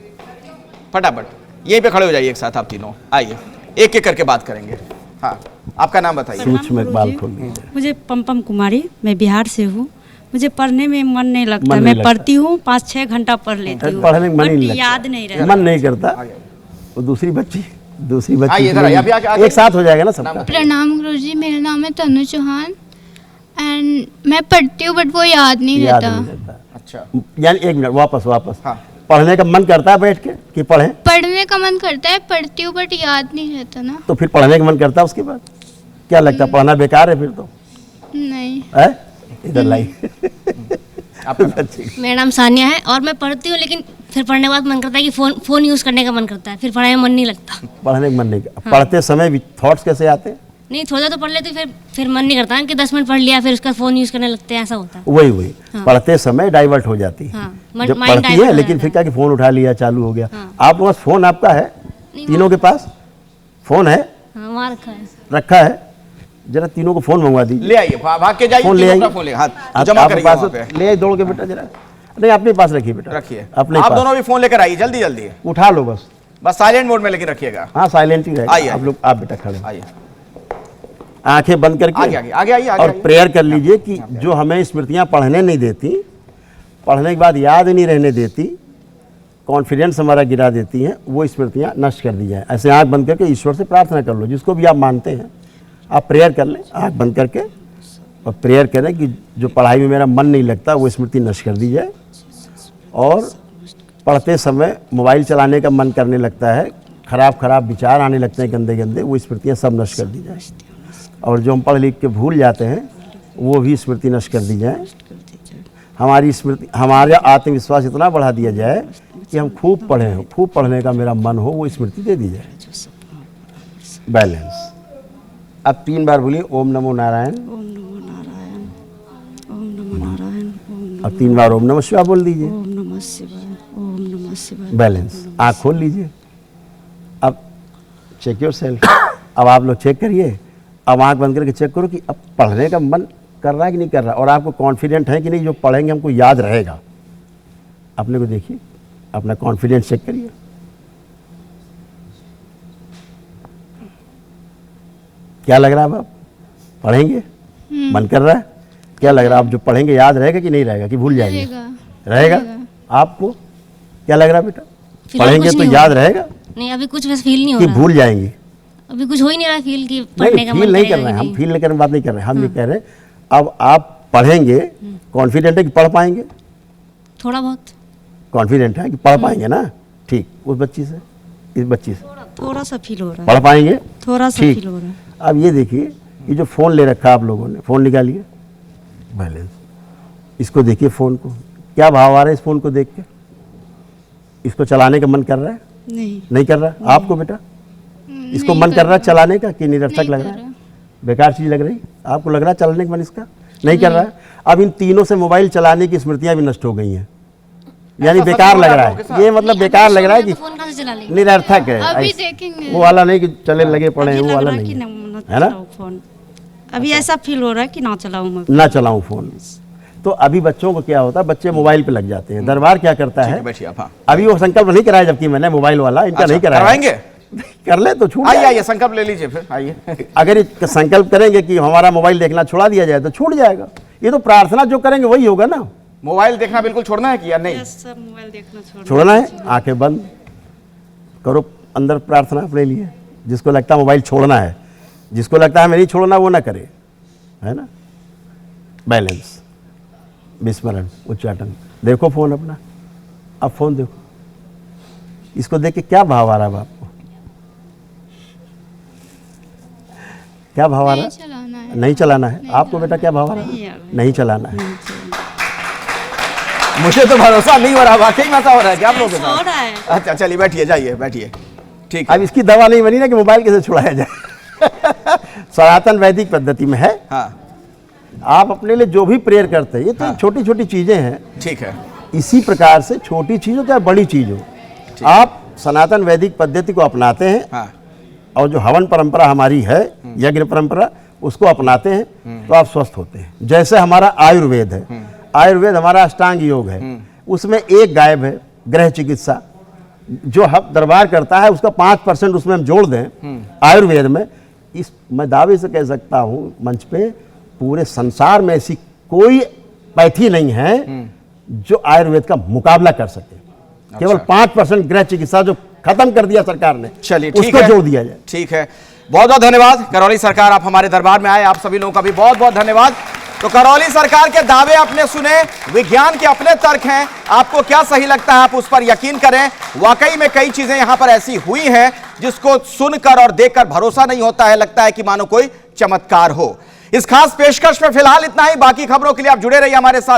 फटाफट यहीं पे खड़े हो जाइए एक साथ, आप तीनों आइए, एक एक करके बात करेंगे। हाँ, आपका नाम बताइए। मुझे पम्पम कुमारी, मैं बिहार से हूँ। मुझे पढ़ने में मन नहीं लगता, मैं पढ़ती हूँ 5-6 घंटा पढ़ लेती हूँ, पढ़ने में मन नहीं लगता, याद नहीं रहता, मन नहीं करता। वो दूसरी बच्ची एक साथ हो जाएगा ना सबका। प्रणाम गुरुजी, मेरा नाम है तनु चौहान एंड मैं पढ़ती हूँ बट वो याद नहीं रहता। अच्छा, यानी 1 मिनट, वापस। पढ़ने का मन करता है बैठ के कि पढ़े? पढ़ने का मन करता है, पढ़ती हूँ बट याद नहीं रहता ना। तो फिर पढ़ने का मन करता है उसके बाद क्या लगता है? पढ़ना बेकार है फिर तो? नहीं है, इधर लाई। मेरा नाम सानिया है और मैं पढ़ती हूँ, लेकिन फिर पढ़ने के बाद मन करता है कि फोन यूज करने का मन करता है, फिर पढ़ाई में मन नहीं लगता। पढ़ने का मन नहीं करता। पढ़ते समय थॉट्स कैसे आते? नहीं, थोड़ा तो पढ़ लेते, फिर मन नहीं करता कि 10 मिनट पढ़ लिया फिर उसका फोन यूज करने लगते हैं, ऐसा होता है। वही पढ़ते समय डाइवर्ट हो जाती है, जब पढ़ती है, लेकिन फिर क्या कि फोन उठा लिया, चालू हो गया। आप पास फोन आपका है? तीनों के पास फोन है? रखा है, जरा तीनों को फोन मंगवा दीजिए। ले आइए, भाग के जाइए, फोन ले आइए, फोन ले, हाथ जमा करिए वहां पे। ले आइए दौड़ के बेटा जरा। नहीं, अपने पास रखिए बेटा, रखिए। अपने आप पास। दोनों भी फोन लेकर आइए, जल्दी जल्दी उठा लो बस साइलेंट मोड में लेकर रखिएगा। हाँ साइलेंट ही रहेगा। आइए, आप लोग, आप बेटा खड़े आइए, आंखें बंद करके आगे आगे आगे आइए, और प्रेयर कर लीजिए कि जो हमें स्मृतियां पढ़ने नहीं देती, पढ़ने के बाद याद नहीं रहने देती, कॉन्फिडेंस हमारा गिरा देती हैं, वो स्मृतियां नष्ट कर दी जाए। ऐसे आंख बंद करके ईश्वर से प्रार्थना कर लो, जिसको भी आप मानते हैं आप प्रेयर कर लें आंख बंद करके, और प्रेयर करें कि जो पढ़ाई में मेरा मन नहीं लगता वो स्मृति नष्ट कर दी जाए, और पढ़ते समय मोबाइल चलाने का मन करने लगता है, खराब विचार आने लगते हैं गंदे गंदे, वो स्मृतियाँ सब नष्ट कर दी जाए, और जो हम पढ़ लिख के भूल जाते हैं वो भी स्मृति नष्ट कर दी जाए। हमारी स्मृति, हमारा आत्मविश्वास इतना बढ़ा दिया जाए कि हम खूब पढ़ें, खूब पढ़ने का मेरा मन हो, वो स्मृति दे दी जाए। बैलेंस। अब 3 बार बोलिए ओम नमो नारायण, ओम नमो नारायण, ओम नमो नारायण, अब 3 बार ओम नमः शिवाय बोल दीजिए। ओम नमः शिवाय, ओम नमः शिवाय। बैलेंस। आँख खोल लीजिए, अब चेक योर सेल्फ। अब आप लोग चेक करिए, अब आँख बंद करके चेक करो कि अब पढ़ने का मन कर रहा है कि नहीं कर रहा, और आपको कॉन्फिडेंट है कि नहीं जो पढ़ेंगे हमको याद रहेगा। अपने को देखिए, अपना कॉन्फिडेंस चेक करिए। क्या लग रहा है अब आप पढ़ेंगे, मन कर रहा है? क्या लग रहा है आप जो पढ़ेंगे याद रहेगा कि नहीं रहेगा, कि भूल जाएंगे? रहेगा। आपको क्या लग रहा है बेटा, पढ़ेंगे तो याद रहेगा? नहीं, अभी कुछ वैसे फील नहीं हो कि रहा, भूल जाएंगे? अभी कुछ हो ही नहीं रहा फील कि पढ़ने का मन फील नहीं कर रहे हैं हम, फील करने की बात नहीं कर रहे हैं हम, ये कह रहे हैं अब आप पढ़ेंगे, कॉन्फिडेंट है कि पढ़ पाएंगे? थोड़ा बहुत कॉन्फिडेंट है कि पढ़ पाएंगे ना? ठीक। उस बच्ची से, इस बच्ची से थोड़ा सा फील हो रहा है, पढ़ पाएंगे? थोड़ा सा ठीक। फील हो रहा है। अब ये देखिए, ये जो फ़ोन ले रखा आप लोगों ने, फ़ोन निकालिए, बैलेंस। इसको देखिए, फ़ोन को क्या भाव आ रहा है इस फ़ोन को देख के? इसको चलाने का मन कर रहा है? नहीं कर रहा। आपको बेटा इसको मन कर रहा है चलाने का कि निरर्थक लग रहा है, बेकार चीज़ लग रही? आपको लग रहा है चलाने का मन इसका? नहीं कर रहा है। अब इन तीनों से मोबाइल चलाने की स्मृतियाँ भी नष्ट हो गई हैं, यानी बेकार लग रहा है। ये मतलब बेकार लग रहा है कि निरर्थक है, अभी देखेंगे वो वाला नहीं कि चले लगे पड़े, वो वाला नहीं है ना? फोन अभी ऐसा फील हो रहा है कि ना चलाऊं मैं, ना चलाऊं फोन। तो अभी बच्चों को क्या होता है, बच्चे मोबाइल पे लग जाते हैं। दरबार क्या करता है, अभी वो संकल्प नहीं कराया, जबकि मैंने मोबाइल वाला इनका नहीं कराया। करवाएंगे? कर ले तो छूट। आइए संकल्प ले लीजिए फिर, आइए। अगर संकल्प करेंगे कि हमारा मोबाइल देखना छोड़ा दिया जाए तो छूट जाएगा। ये तो प्रार्थना जो करेंगे वही होगा ना। मोबाइल देखना बिल्कुल छोड़ना है कि या नहीं? सर मोबाइल देखना छोड़ना है। आंखें बंद करो, अंदर प्रार्थना अपने लिए। जिसको लगता है मोबाइल छोड़ना है, जिसको लगता है मैं नहीं छोड़ना, वो ना करे, है ना? बैलेंस, विस्मरण, उच्चाटन। देखो फोन अपना, अब फोन देखो, इसको देख के क्या भाव आ रहा है आपको? क्या भाव आ रहा है? नहीं चलाना है। आपको बेटा क्या भाव आ रहा है? नहीं चलाना है। मुझे तो भरोसा नहीं हो रहा, वाकई में ऐसा हो रहा है क्या आप लोगों के साथ? अच्छा चलिए बैठिए, जाइए बैठिए, ठीक। अब इसकी दवा नहीं बनी ना कि मोबाइल कैसे छुड़ाया जाए। सनातन वैदिक पद्धति में है। हाँ। आप अपने लिए जो भी प्रेयर करते हैं, ये तो छोटी छोटी चीजें हैं। ठीक है। इसी प्रकार से छोटी चीज हो चाहे बड़ी चीज हो, आप सनातन वैदिक पद्धति को अपनाते हैं। हाँ। और जो हवन परंपरा हमारी है, यज्ञ परंपरा, उसको अपनाते हैं तो आप स्वस्थ होते हैं। जैसे हमारा आयुर्वेद है, आयुर्वेद हमारा अष्टांग योग है, उसमें एक गायब है, गृह चिकित्सा। जो हम दरबार करता है उसका 5% उसमें हम जोड़ दें आयुर्वेद में, इस मैं दावे से कह सकता हूँ मंच पे, पूरे संसार में ऐसी कोई पैथी नहीं है जो आयुर्वेद का मुकाबला कर सके। केवल 5% गृह चिकित्सा जो खत्म कर दिया सरकार ने, चलिए उसको जोड़ दिया जाए। ठीक है, बहुत बहुत धन्यवाद करौली सरकार, आप हमारे दरबार में आए, आप सभी लोगों का भी बहुत बहुत धन्यवाद। तो करौली सरकार के दावे आपने सुने, विज्ञान के अपने तर्क हैं, आपको क्या सही लगता है आप उस पर यकीन करें। वाकई में कई चीजें यहां पर ऐसी हुई हैं जिसको सुनकर और देखकर भरोसा नहीं होता है, लगता है कि मानो कोई चमत्कार हो। इस खास पेशकश में फिलहाल इतना ही। बाकी खबरों के लिए आप जुड़े रहिए हमारे साथ।